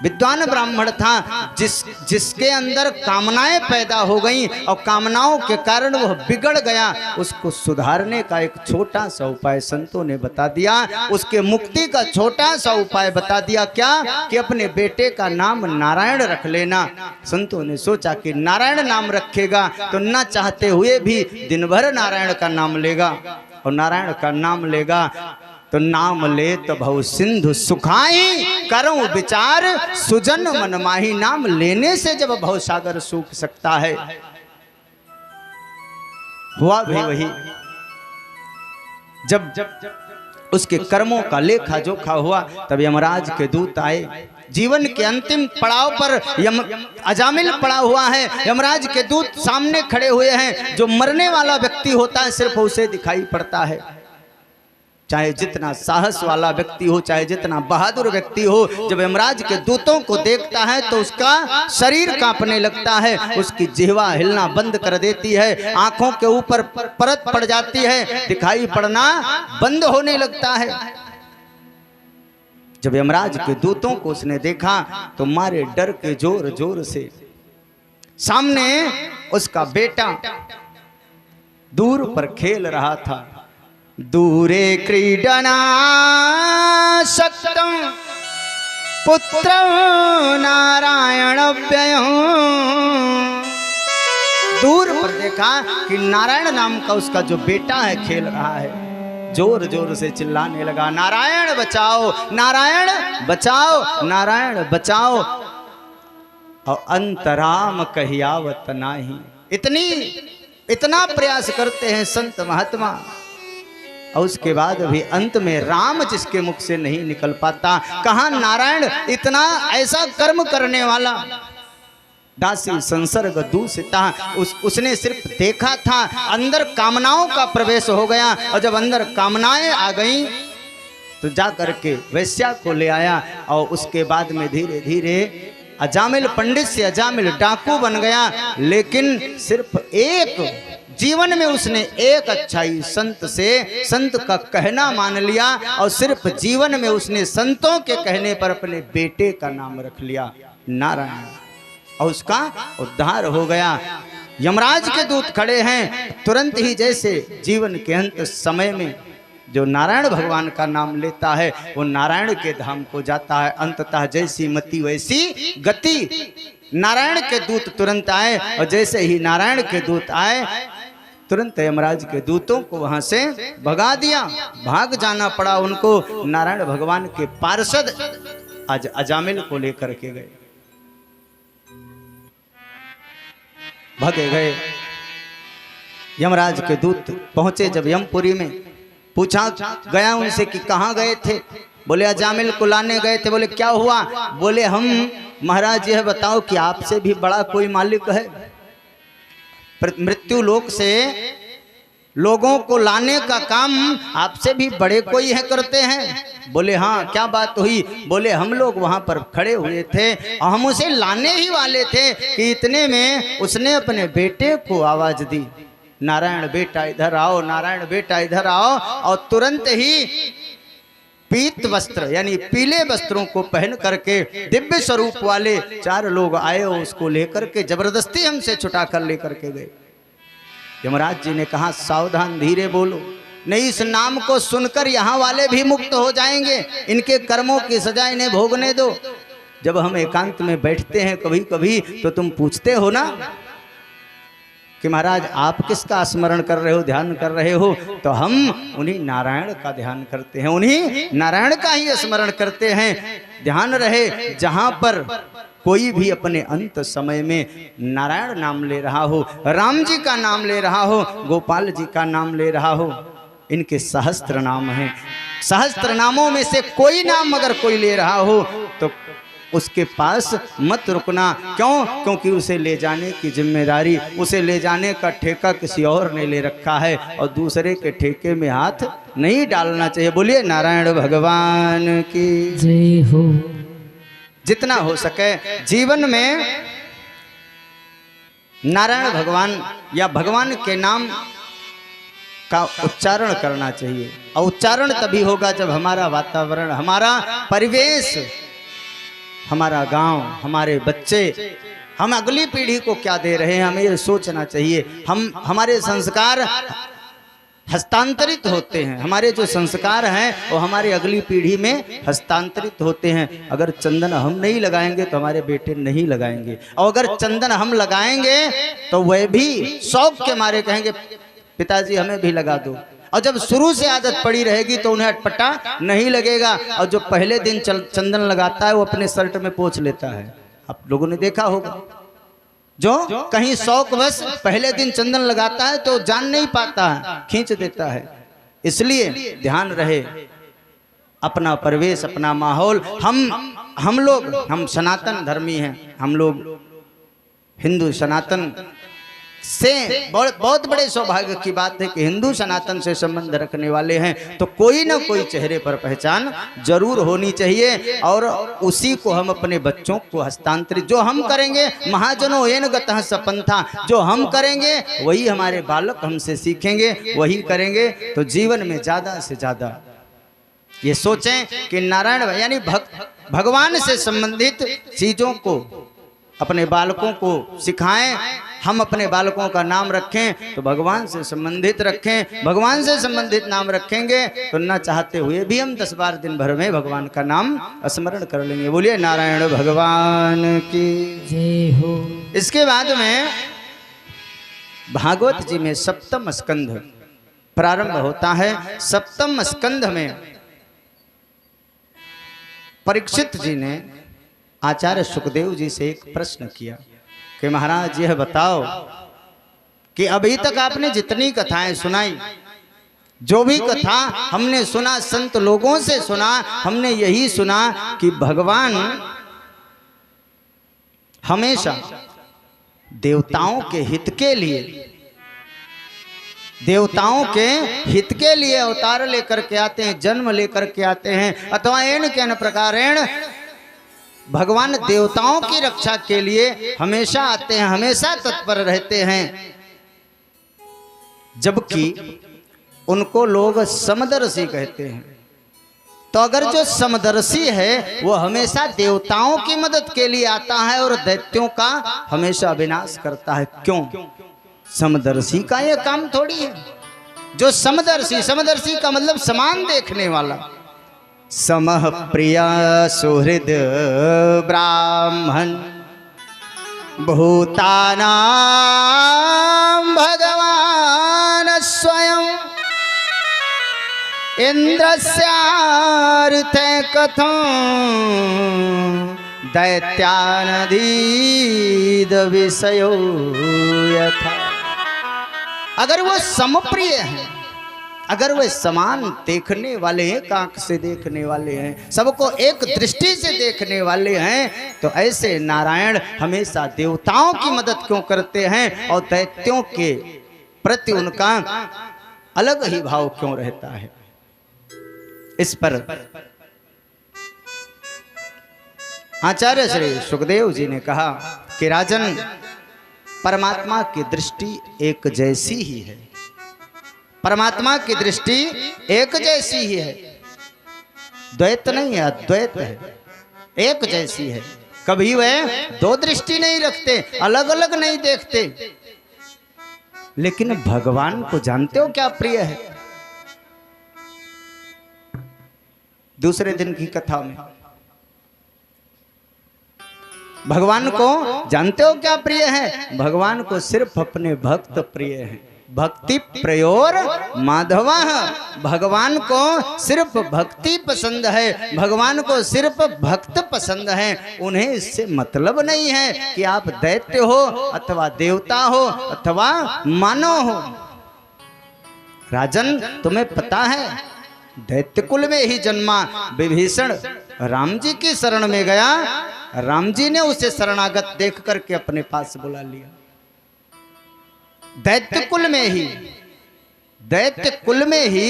Speaker 1: विद्वान ब्राह्मण था जिसके अंदर कामनाएं पैदा हो गईं और कामनाओं के कारण वह बिगड़ गया, उसको सुधारने का एक छोटा सा उपाय संतों ने बता दिया। उसके मुक्ति का छोटा सा उपाय बता दिया, क्या कि अपने बेटे का नाम नारायण रख लेना। संतों ने सोचा कि नारायण नाम रखेगा तो ना चाहते हुए भी दिन भर नारायण का नाम लेगा, और नारायण का नाम लेगा तो नाम ले तो भव सिंधु सुखाई, करूं विचार सुजन मन माही। नाम लेने से जब भव सागर सूख सकता है। हुआ भी वही, जब उसके कर्मों का लेखा जोखा हुआ तब यमराज के दूत आए। जीवन के अंतिम पड़ाव पर अजामिल पड़ा हुआ है, यमराज के दूत सामने खड़े हुए हैं। जो मरने वाला व्यक्ति होता है सिर्फ उसे दिखाई पड़ता है, चाहे जितना साहस वाला व्यक्ति हो, चाहे जितना बहादुर व्यक्ति हो। जब यमराज के दूतों को देखता है तो उसका शरीर कांपने लगता है, उसकी जिह्वा हिलना बंद कर देती है, आंखों के ऊपर परत पड़ जाती है, दिखाई पड़ना बंद होने लगता है। जब यमराज के दूतों को उसने देखा तो मारे डर के जोर जोर से सामने उसका बेटा दूर पर खेल रहा था। दूरे क्रीडना शक्तं पुत्र नारायण व्यय। दूर पर देखा कि नारायण नाम का उसका जो बेटा है खेल रहा है, जोर जोर से चिल्लाने लगा, नारायण बचाओ, नारायण बचाओ, नारायण बचाओ। और अंतराम कहियावत नाही। इतना प्रयास करते हैं संत महात्मा, और उसके बाद भी अंत में राम जिसके मुख से नहीं निकल पाता। कहाँ नारायण इतना ऐसा कर्म करने वाला। दासी संसर्ग दूषिता, उसने सिर्फ देखा था, अंदर कामनाओं का प्रवेश हो गया, और जब अंदर कामनाएं आ गईं तो जा करके वैश्या को ले आया। और उसके बाद में धीरे धीरे अजामिल पंडित से अजामिल डाकू बन गया। लेकिन सिर्फ एक जीवन में उसने एक अच्छाई संत से, संत का कहना मान लिया, और सिर्फ जीवन में उसने संतों के कहने पर अपने बेटे का नाम रख लिया नारायण, और उसका उद्धार हो गया। यमराज के दूत खड़े हैं, तुरंत ही जैसे जीवन के अंत समय में जो नारायण भगवान का नाम लेता है वो नारायण के धाम को जाता है। अंततः जैसी मति वैसी गति। नारायण के दूत तुरंत आए और जैसे ही नारायण के दूत आए तुरंत यमराज के दूतों को वहां से भगा दिया, भाग जाना पड़ा उनको। नारायण भगवान के पार्षद आज अजामिल को लेकर के गए, भगे गए। यमराज के दूत पहुंचे जब यमपुरी में, पूछा गया उनसे कि कहाँ गए थे। बोले अजामिल को लाने गए थे। बोले क्या हुआ। बोले हम महाराज यह बताओ कि आपसे भी बड़ा कोई मालिक है। मृत्यु लोक से लोगों को लाने का काम आपसे भी बड़े कोई है करते हैं। बोले हाँ क्या बात हुई। बोले हम लोग वहां पर खड़े हुए थे और हम उसे लाने ही वाले थे कि इतने में उसने अपने बेटे को आवाज दी, नारायण बेटा इधर आओ, नारायण बेटा इधर आओ। और तुरंत ही पीत वस्त्र यानी पीले वस्त्रों को पहन करके दिव्य स्वरूप वाले 4 लोग आए और उसको लेकर के जबरदस्ती हमसे छुटा कर लेकर के गए। यमराज जी ने कहा सावधान, धीरे बोलो, नहीं इस नाम को सुनकर यहाँ वाले भी मुक्त हो जाएंगे, इनके कर्मों की सजा इन्हें भोगने दो। जब हम एकांत में बैठते हैं कभी कभी तो तुम पूछते हो ना कि महाराज आप किसका स्मरण कर रहे हो, ध्यान कर रहे हो। तो हम उन्हीं नारायण का ध्यान करते हैं, उन्हीं नारायण का ही स्मरण करते हैं। ध्यान रहे जहां पर कोई भी अपने अंत समय में नारायण नाम ले रहा हो, राम जी का नाम ले रहा हो, गोपाल जी का नाम ले रहा हो, इनके सहस्त्र नाम हैं। सहस्त्र नामों में से कोई नाम अगर कोई ले रहा हो तो उसके पास मत रुकना। क्यों? क्योंकि उसे ले जाने की जिम्मेदारी, उसे ले जाने का ठेका किसी और ने ले रखा है और दूसरे के ठेके में हाथ नहीं डालना चाहिए। बोलिए नारायण भगवान की जय हो। जितना हो सके जीवन में नारायण भगवान या भगवान के नाम का उच्चारण करना चाहिए। और उच्चारण तभी होगा जब हमारा वातावरण, हमारा परिवेश, हमारा गांव, हमारे बच्चे, हम अगली पीढ़ी को क्या दे रहे हैं, हमें ये सोचना चाहिए। हमारे संस्कार हस्तांतरित होते हैं, हमारे जो संस्कार हैं वो हमारी अगली पीढ़ी में हस्तांतरित होते हैं। अगर चंदन हम नहीं लगाएंगे तो हमारे बेटे नहीं लगाएंगे, और अगर चंदन हम लगाएंगे तो वह भी शौक के मारे कहेंगे पिताजी हमें भी लगा दो। और जब शुरू से आदत पड़ी रहेगी तो उन्हें अटपटा नहीं लगेगा। और जो पहले दिन चंदन लगाता है वो अपने शर्ट में पोंछ लेता है, आप लोगों ने देखा होगा। जो कहीं शौकवश पहले दिन चंदन लगाता है तो जान नहीं पाता है, खींच देता है। इसलिए ध्यान रहे अपना परिवेश, अपना माहौल। हम सनातन धर्मी हैं, हम लोग हिंदू सनातन से बहुत बड़े सौभाग्य की बात है कि हिंदू सनातन से संबंध रखने वाले हैं। तो कोई ना कोई चेहरे पर पहचान जरूर होनी चाहिए और उसी को हम अपने बच्चों को हस्तांतरित, जो हम करेंगे महाजनों येन गतः सपंथा, जो हम करेंगे वही हमारे बालक हमसे सीखेंगे, वही करेंगे। तो जीवन में ज्यादा से ज्यादा ये सोचें कि नारायण यानी भगवान से संबंधित चीजों को अपने बालकों को सिखाएं। हम अपने बालकों का नाम रखें तो भगवान से संबंधित रखें, भगवान से संबंधित नाम रखेंगे तो न चाहते हुए भी हम 10 बार दिन भर में भगवान का नाम स्मरण कर लेंगे। बोलिए नारायण भगवान की जय हो। इसके बाद में भागवत जी में 7वां स्कंध प्रारंभ होता है। 7वें स्कंध में परीक्षित जी ने आचार्य सुखदेव जी से एक प्रश्न किया कि महाराज यह बताओ कि अभी तक आपने जितनी कथाएं सुनाई, जो भी कथा हमने सुना, संत लोगों से सुना, हमने यही सुना कि भगवान हमेशा देवताओं के हित के लिए, देवताओं के हित के लिए अवतार लेकर के आते हैं, जन्म लेकर के आते हैं। अथवा एन के न प्रकारेण भगवान देवताओं की रक्षा के लिए हमेशा आते हैं, हमेशा तत्पर रहते हैं। जबकि उनको लोग समदर्शी कहते हैं। तो अगर जो समदर्शी है वो हमेशा देवताओं की मदद के लिए आता है और दैत्यों का हमेशा विनाश करता है, क्यों? समदर्शी का ये काम थोड़ी है। जो समदर्शी, समदर्शी का मतलब समान देखने वाला। समः प्रिया सुहृद ब्राह्मण भूतानां भगवान स्वयं इंद्रस्यार्थे कथं दैत्यानधीद विषयो यथा। अगर वो समप्रिय हैं, अगर वे समान देखने वाले हैं, आंख से देखने वाले हैं, सबको एक दृष्टि से देखने वाले हैं, तो ऐसे नारायण हमेशा देवताओं की मदद क्यों करते हैं और दैत्यों के प्रति उनका अलग ही भाव क्यों रहता है। इस पर आचार्य श्री सुखदेव जी ने कहा कि राजन, परमात्मा की दृष्टि एक जैसी ही है, परमात्मा की दृष्टि एक जैसी ही है, द्वैत नहीं है, अद्वैत है, एक जैसी है। कभी वह दो दृष्टि नहीं रखते, अलग अलग नहीं देखते। लेकिन भगवान को जानते हो क्या प्रिय है? दूसरे दिन की कथा में भगवान को जानते हो क्या प्रिय है? भगवान को सिर्फ अपने भक्त प्रिय हैं। भक्ति प्रयोर माधवा, भगवान को सिर्फ भक्ति पसंद है, भगवान को सिर्फ भक्त पसंद है। उन्हें इससे मतलब नहीं है कि आप दैत्य हो अथवा देवता हो अथवा मानव हो। राजन, तुम्हें पता है दैत्य कुल में ही जन्मा विभीषण राम जी की शरण में गया, राम जी ने उसे शरणागत देख करके अपने पास बुला लिया। दैत्य कुल में ही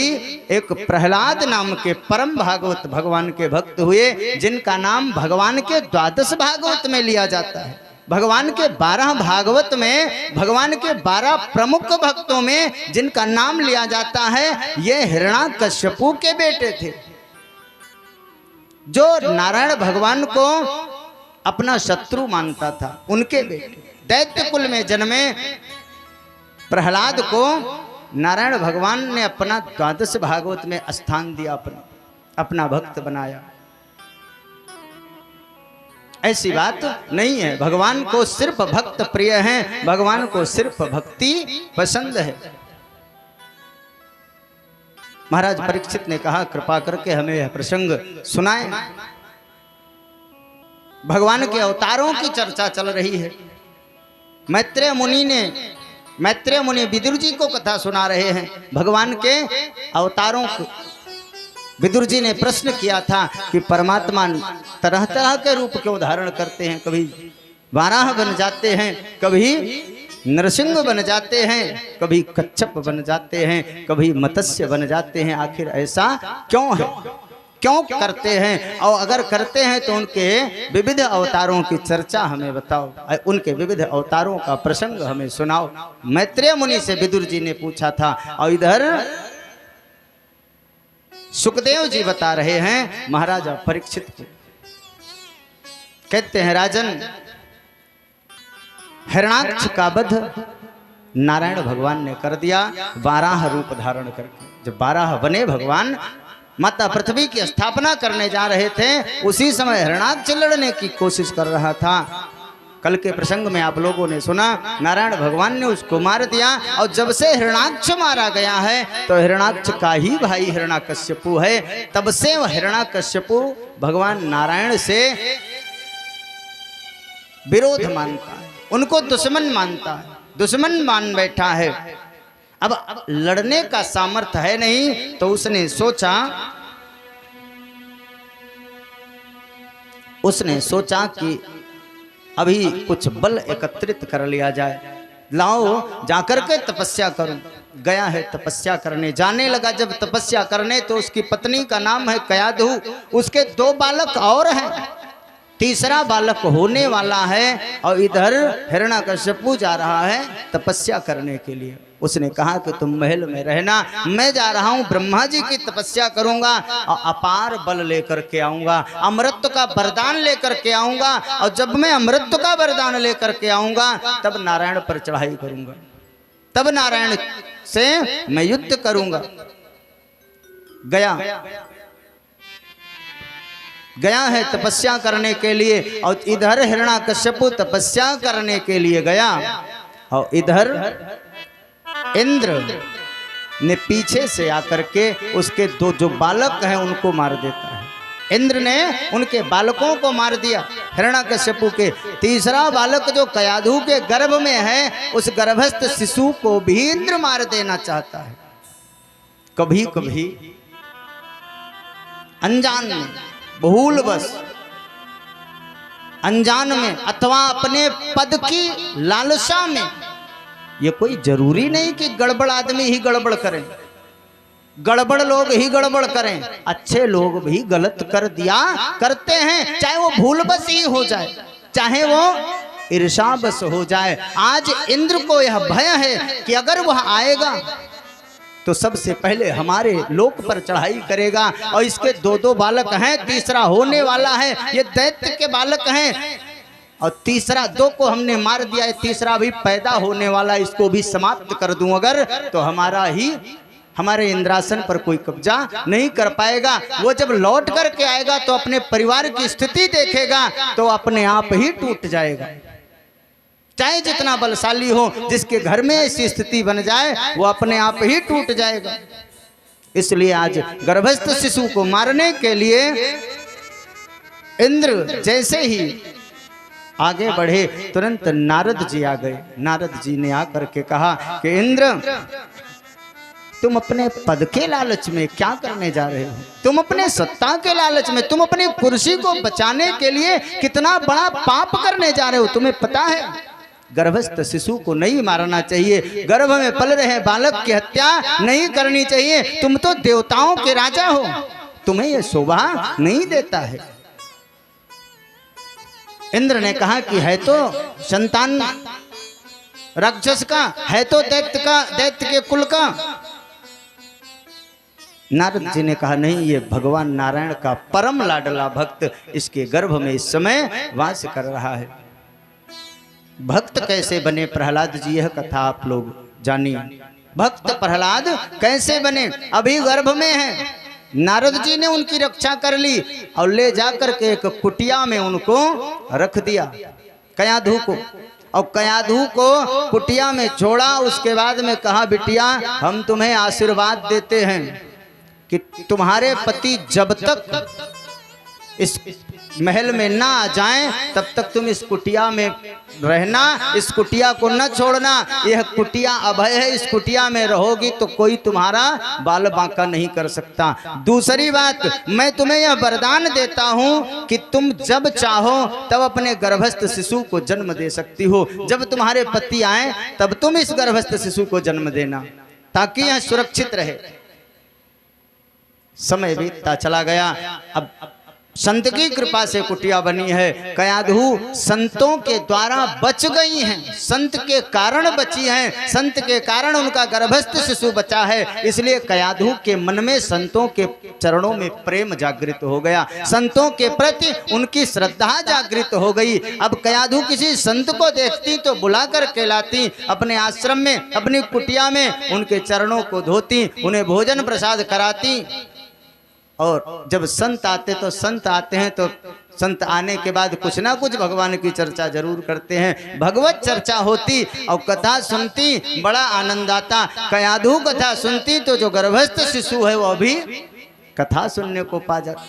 Speaker 1: एक प्रहलाद नाम के परम भागवत भगवान के भक्त हुए, जिनका नाम भगवान के 12 भागवत में लिया जाता है। भगवान के 12 भागवत में भगवान के 12 प्रमुख भक्तों में जिनका नाम लिया जाता है, ये हिरण्याकश्यपु के बेटे थे, जो नारायण भगवान को अपना शत्रु मानता था, उनके बेटे। दैत्य कुल में जन्मे प्रहलाद को नारायण भगवान ने अपना 12 भागवत में स्थान दिया, अपना भक्त बनाया। ऐसी बात नहीं है। भगवान को सिर्फ भक्त प्रिय हैं, भगवान को सिर्फ भक्ति पसंद है। महाराज परीक्षित ने कहा, कृपा करके हमें यह प्रसंग सुनाएं। भगवान के अवतारों की चर्चा चल रही है। मैत्रेय मुनि विदुर जी को कथा सुना रहे हैं भगवान के अवतारों को। विदुर जी ने प्रश्न किया था कि परमात्मा तरह तरह के रूप क्यों धारण करते हैं? कभी वाराह बन जाते हैं, कभी नरसिंह बन जाते हैं, कभी कच्छप बन जाते हैं, कभी मत्स्य बन जाते हैं। आखिर ऐसा क्यों है, क्यों करते हैं? और अगर करते हैं तो उनके विविध अवतारों की चर्चा हमें बताओ, उनके विविध अवतारों का प्रसंग हमें सुनाओ। मैत्रेय मुनि से विदुर जी ने पूछा था, और इधर सुखदेव जी बता रहे हैं महाराजा परीक्षित को। कहते हैं, राजन, हिरण्याक्ष का वध नारायण भगवान ने कर दिया, वाराह रूप धारण करके। जब वाराह बने भगवान, माता पृथ्वी की स्थापना करने जा रहे थे, उसी समय हिरण्याक्ष लड़ने की कोशिश कर रहा था। कल के प्रसंग में आप लोगों ने सुना, नारायण भगवान ने उसको मार दिया। और जब से हिरण्याक्ष मारा गया है, तो हिरण्याक्ष का ही भाई हिरण्याकश्यपु है। तब से वह हिरण्याकश्यपु भगवान नारायण से विरोध मानता है, उनको दुश्मन मानता है, दुश्मन मान बैठा है। अब लड़ने का सामर्थ्य है नहीं, तो उसने सोचा कि अभी कुछ बल एकत्रित कर लिया जाए, लाओ जाकर के तपस्या करूं। गया है तपस्या करने। जाने लगा जब तपस्या करने, तो उसकी पत्नी का नाम है कयाधु, उसके 2 बालक और हैं, तीसरा बालक होने वाला है। और इधर हिरण्याकश्यपु जा रहा है तपस्या करने के लिए। उसने कहा कि तुम महल में रहना, मैं जा रहा हूं ब्रह्मा जी की तपस्या करूंगा और अपार बल लेकर के आऊंगा, अमृत का वरदान लेकर के आऊंगा। और जब मैं अमृत का वरदान लेकर के आऊंगा, तब नारायण पर चढ़ाई करूंगा, तब नारायण से मैं युद्ध करूंगा। गया गया है तपस्या करने के लिए, और इधर हिरण्याकश्यपु तपस्या करने के लिए गया, और इधर इंद्र ने पीछे से आकर के उसके दो जो बालक हैं उनको मार देता है। इंद्र ने उनके बालकों को मार दिया हिरण्याकश्यपु के। तीसरा बालक जो कयाधु के गर्भ में है, उस गर्भस्थ शिशु को भी इंद्र मार देना चाहता है। कभी कभी अनजान में, भूलवश अनजान में, अथवा अपने पद की लालसा में, ये कोई जरूरी नहीं कि गड़बड़ आदमी ही गड़बड़ करें, गड़बड़ लोग ही गड़बड़ करें, अच्छे लोग भी गलत कर दिया करते हैं, चाहे वो भूलवश ही हो जाए, चाहे वो ईर्ष्यावश हो जाए। आज इंद्र को यह भय है कि अगर वह आएगा तो सबसे पहले हमारे लोक पर चढ़ाई करेगा, और इसके दो दो बालक हैं, तीसरा होने वाला है, ये दैत्य के बालक हैं, और तीसरा दो को हमने मार दिया है, तीसरा भी पैदा होने वाला, इसको भी समाप्त कर दूं अगर, तो हमारे इंद्रासन पर कोई कब्जा नहीं कर पाएगा। वो जब लौट करके आएगा तो अपने परिवार की स्थिति देखेगा तो अपने आप ही टूट जाएगा। चाहे जितना बलशाली हो, जिसके घर में ऐसी स्थिति बन जाए वो अपने आप ही टूट जाएगा। इसलिए आज गर्भस्थ शिशु को मारने के लिए इंद्र जैसे ही आगे बढ़े, तुरंत नारद जी आ गए। नारद जी ने आकर के कहा कि इंद्र, तुम अपने पद के लालच में क्या करने जा रहे हो? तुम अपने सत्ता के लालच में, तुम अपनी कुर्सी को बचाने के लिए कितना बड़ा पाप करने जा रहे हो? तुम्हें पता है गर्भस्थ शिशु को नहीं मारना चाहिए, गर्भ में पल रहे बालक की हत्या नहीं करनी चाहिए। तुम तो देवताओं के राजा हो, तुम्हें यह शोभा नहीं देता है। इंद्र ने कहा कि है तो संतान राक्षस का, है तो दैत्य के कुल का। नारद जी ने कहा नहीं, ये भगवान नारायण का परम लाडला भक्त इसके गर्भ में इस समय वास कर रहा है। भक्त कैसे बने प्रहलाद जी, यह कथा आप लोग जानिए। भक्त प्रहलाद कैसे बने? अभी गर्भ में है, नारद जी ने उनकी रक्षा कर ली और ले जाकर के एक कुटिया में उनको रख दिया, कयाधु को। और कयाधु को कुटिया में छोड़ा, उसके बाद में कहा बिटिया हम तुम्हें आशीर्वाद देते हैं कि तुम्हारे पति जब तक इस महल में ना आ जाएं तब तक तुम इस कुटिया में रहना, इस कुटिया को न छोड़ना। यह कुटिया अभय है, इस कुटिया में रहोगी तो कोई तुम्हारा बाल बांका नहीं कर सकता। दूसरी बात, मैं तुम्हें यह वरदान देता हूं कि तुम जब चाहो तब अपने गर्भस्थ शिशु को जन्म दे सकती हो। जब तुम्हारे पति आए तब तुम इस गर्भस्थ शिशु को जन्म देना, ताकि यह सुरक्षित रहे। समय बीतता चला गया। अब संत की कृपा से कुटिया बनी है। कयाधु संतों के द्वारा बच गई हैं, संत के कारण बची हैं, संत के कारण उनका गर्भस्थ शिशु बचा है। इसलिए कयाधु के मन में संतों के चरणों में प्रेम जागृत हो गया, संतों के प्रति उनकी श्रद्धा जागृत हो गई। अब कयाधु किसी संत को देखती तो बुला कर के लाती अपने आश्रम में, अपनी कुटिया में, उनके चरणों को धोती, उन्हें भोजन प्रसाद कराती। और जब संत आते तो संत आते हैं तो संत आने के बाद कुछ ना कुछ भगवान की चर्चा जरूर करते हैं। भगवत चर्चा होती और कथा सुनती, बड़ा आनंद आता। कयाधु कथा सुनती तो जो गर्भस्थ शिशु है वो भी कथा सुनने को पा जाता,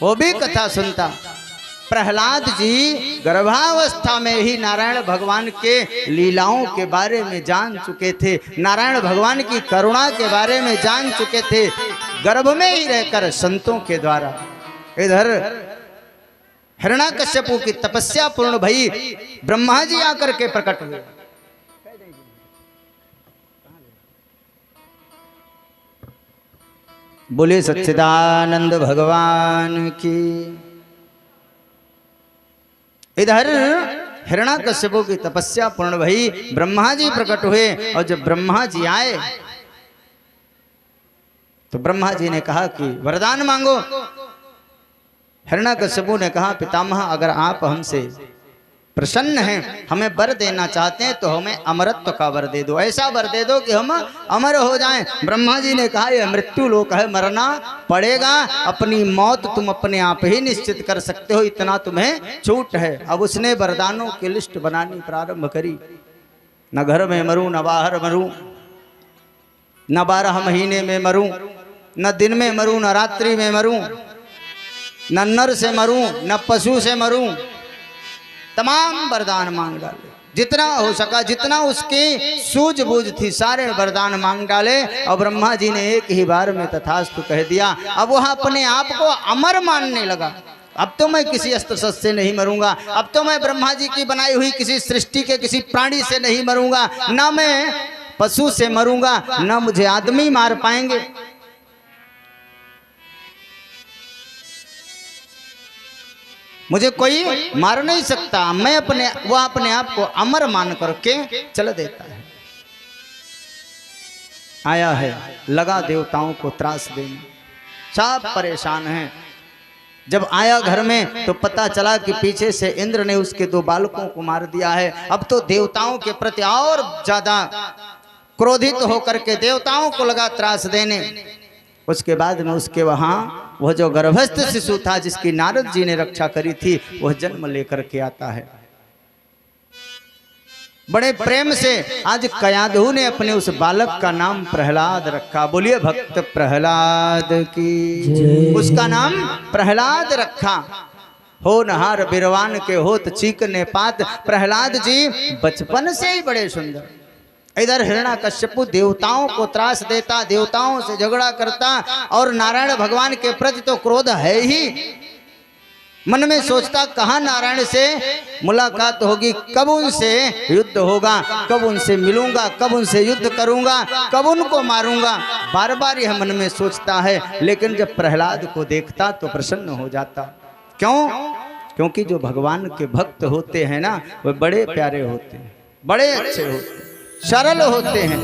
Speaker 1: वो भी कथा सुनता। प्रहलाद जी गर्भावस्था में ही नारायण भगवान के लीलाओं के बारे में जान चुके थे, नारायण भगवान की करुणा के बारे में जान चुके थे, गर्भ में ही रहकर संतों के द्वारा। इधर हिरण्याकश्यपु की तपस्या पूर्ण भई, ब्रह्मा जी आकर के प्रकट हुए। बोले सच्चिदानंद भगवान की। इधर हिरण्याकश्यपु की तपस्या पूर्ण भई, ब्रह्मा जी प्रकट हुए। और जब ब्रह्मा जी आए तो ब्रह्मा जी ने कहा कि वरदान मांगो। हिरण्याकश्यपु ने कहा पितामह अगर आप हमसे प्रसन्न हैं, हमें वर देना चाहते हैं तो हमें अमरत्व का वर दे दो, ऐसा वर दे दो कि हम अमर हो जाएं। ब्रह्मा जी ने कहा यह मृत्यु लोक है, मरना पड़ेगा, अपनी मौत तुम अपने आप ही निश्चित कर सकते हो, इतना तुम्हें छूट है। अब उसने वरदानों की लिस्ट बनानी प्रारंभ करी। न घर में मरूं, न बाहर मरूं, न 12 महीने में मरूं, न दिन में मरूं, न रात्रि में मरूं, न नर से मरूं, न पशु से मरूं, तमाम वरदान मांग डाले, जितना हो सका, जितना उसकी सूझबूझ थी सारे वरदान मांग डाले। और ब्रह्मा जी ने एक ही बार में तथास्तु कह दिया। अब वह अपने आप को अमर मानने लगा। अब तो मैं किसी अस्त्र शस्त्र से नहीं मरूंगा, अब तो मैं ब्रह्मा जी की बनाई हुई किसी सृष्टि के किसी प्राणी से नहीं मरूंगा, ना मैं पशु से मरूंगा, ना मुझे आदमी मार पाएंगे। मुझे कोई मार नहीं सकता। मैं वह अपने आप को अमर मान करके चल देता है। आया है, लगा देवताओं को त्रास देने, सब परेशान हैं। जब आया घर में तो पता चला कि पीछे से इंद्र ने उसके 2 बालकों को मार दिया है। अब तो देवताओं के प्रति और ज्यादा क्रोधित होकर के देवताओं को लगा त्रास देने। उसके बाद में उसके वहां वह जो गर्भस्थ शिशु था जिसकी नारद जी ने रक्षा करी थी, वह जन्म लेकर के आता है। बड़े प्रेम से आज कयाधु ने अपने उस बालक का नाम प्रहलाद रखा। बोलिए भक्त प्रहलाद की। उसका नाम प्रहलाद रखा। हो नहार बिरवान के होत चीकने पात। प्रहलाद जी बचपन से ही बड़े सुंदर। इधर हिरण्याकश्यपु देवताओं को त्रास देता, देवताओं से झगड़ा करता, और नारायण भगवान के प्रति तो क्रोध है ही। मन में सोचता कहाँ नारायण से मुलाकात होगी, कब उनसे युद्ध होगा, कब उनसे मिलूंगा, कब उनसे युद्ध करूंगा, कब उनको मारूंगा। बार बार यह मन में सोचता है। लेकिन जब प्रहलाद को देखता तो प्रसन्न हो जाता। क्यों? क्योंकि जो भगवान के भक्त होते हैं ना, वे बड़े प्यारे होते हैं, बड़े अच्छे होते हैं, सरल होते हैं।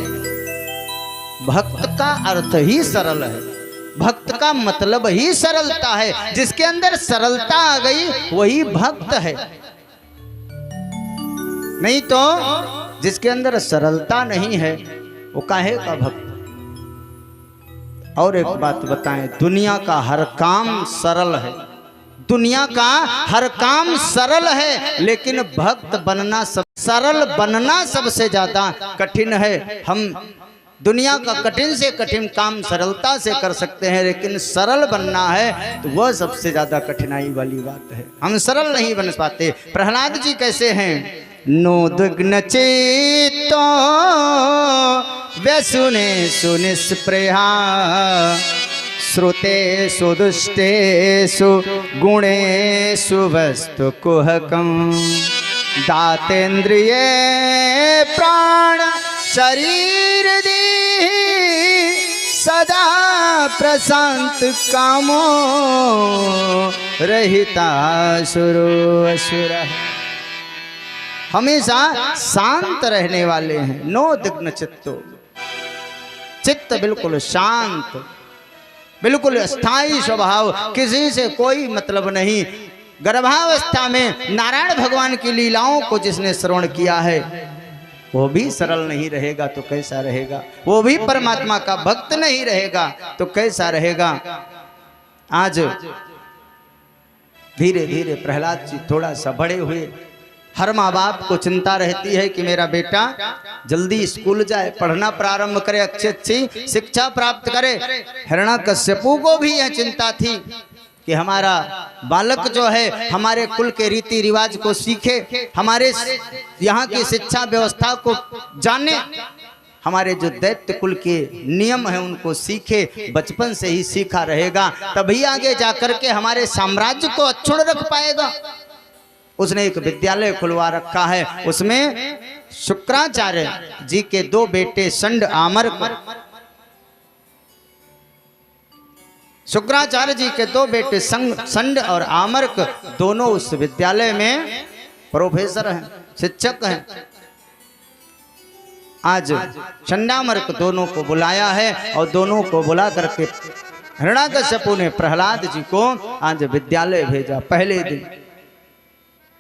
Speaker 1: भक्त का अर्थ ही सरल है, भक्त का मतलब ही सरलता है। जिसके अंदर सरलता आ गई वही भक्त है। नहीं तो जिसके अंदर सरलता नहीं है वो काहे का भक्त। और एक बात बताएं, दुनिया का हर काम सरल है, दुनिया का हर काम सरल है, लेकिन भक्त बनना सरल बनना सबसे ज्यादा कठिन है। हम दुनिया का कठिन से कठिन काम सरलता से कर सकते हैं, लेकिन सरल बनना है तो वह सबसे ज्यादा कठिनाई वाली बात है। हम सरल नहीं बन पाते। प्रहलाद जी कैसे हैं? नोद्विग्न चेतो व्यसुने सुनिस्पृहा श्रुतेषु दुष्टेषु गुणेषु वस्तु कुहकम् दातेन्द्रिये प्राण शरीर देहि सदा प्रशांत कामो रहिता सुरो असुर। हमेशा शांत रहने वाले हैं। नोद्विग्न चित्तो, चित्त बिल्कुल शांत, बिल्कुल स्थायी स्वभाव, किसी से कोई मतलब नहीं। गर्भावस्था में नारायण भगवान की लीलाओं को जिसने श्रवण किया है वो भी सरल नहीं रहेगा तो कैसा रहेगा? वो भी परमात्मा का भक्त नहीं रहेगा तो कैसा रहेगा? आज धीरे धीरे प्रहलाद जी थोड़ा सा बड़े हुए। हर माँ बाप को चिंता रहती है कि मेरा बेटा जल्दी स्कूल जाए, पढ़ना प्रारंभ करे, अच्छी शिक्षा प्राप्त करे। हिरण्याकश्यपु को भी यह चिंता थी कि हमारा बालक जो है हमारे कुल के रीति रिवाज को सीखे, हमारे यहाँ की शिक्षा व्यवस्था को जाने, हमारे जो दैत्य कुल के नियम है उनको सीखे। बचपन से ही सीखा रहेगा तभी आगे जाकर के हमारे साम्राज्य को अक्षुण्ण रख पाएगा। उसने एक विद्यालय खुलवा रखा है, उसमें शुक्राचार्य जी के 2 बेटे संड आमर्क, शुक्राचार्य जी के 2 बेटे संड और आमर्क दोनों उस विद्यालय में प्रोफेसर हैं, शिक्षक हैं। आज चंडामर्क दोनों को बुलाया है और दोनों को बुला करके हिरण्याकश्यपु ने प्रहलाद जी को आज विद्यालय भेजा। पहले दिन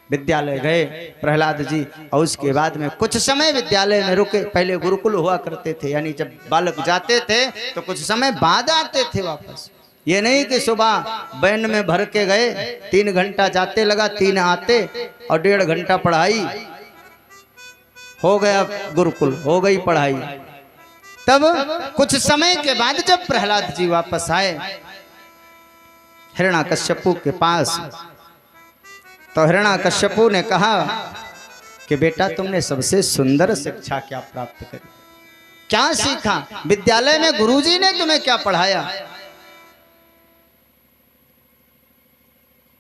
Speaker 1: विद्यालय गए प्रहलाद जी, और उसके बाद में कुछ समय विद्यालय में रुके। पहले गुरुकुल हुआ करते थे, यानी जब बालक जाते थे तो कुछ समय बाद आते थे वापस। ये नहीं कि सुबह वैन में भर के गए, 3 घंटा जाते लगा, 3 आते और 1.5 घंटा पढ़ाई, हो गया गुरुकुल, हो गई पढ़ाई। तब कुछ समय के बाद जब प्रहलाद जी वापस आए हिरण्याकश्यपु के पास, तो हिरण्याकश्यपु ने कहा कि बेटा तुमने सबसे सुंदर शिक्षा क्या प्राप्त करी, क्या सीखा, विद्यालय में गुरुजी ने तुम्हें क्या पढ़ाया?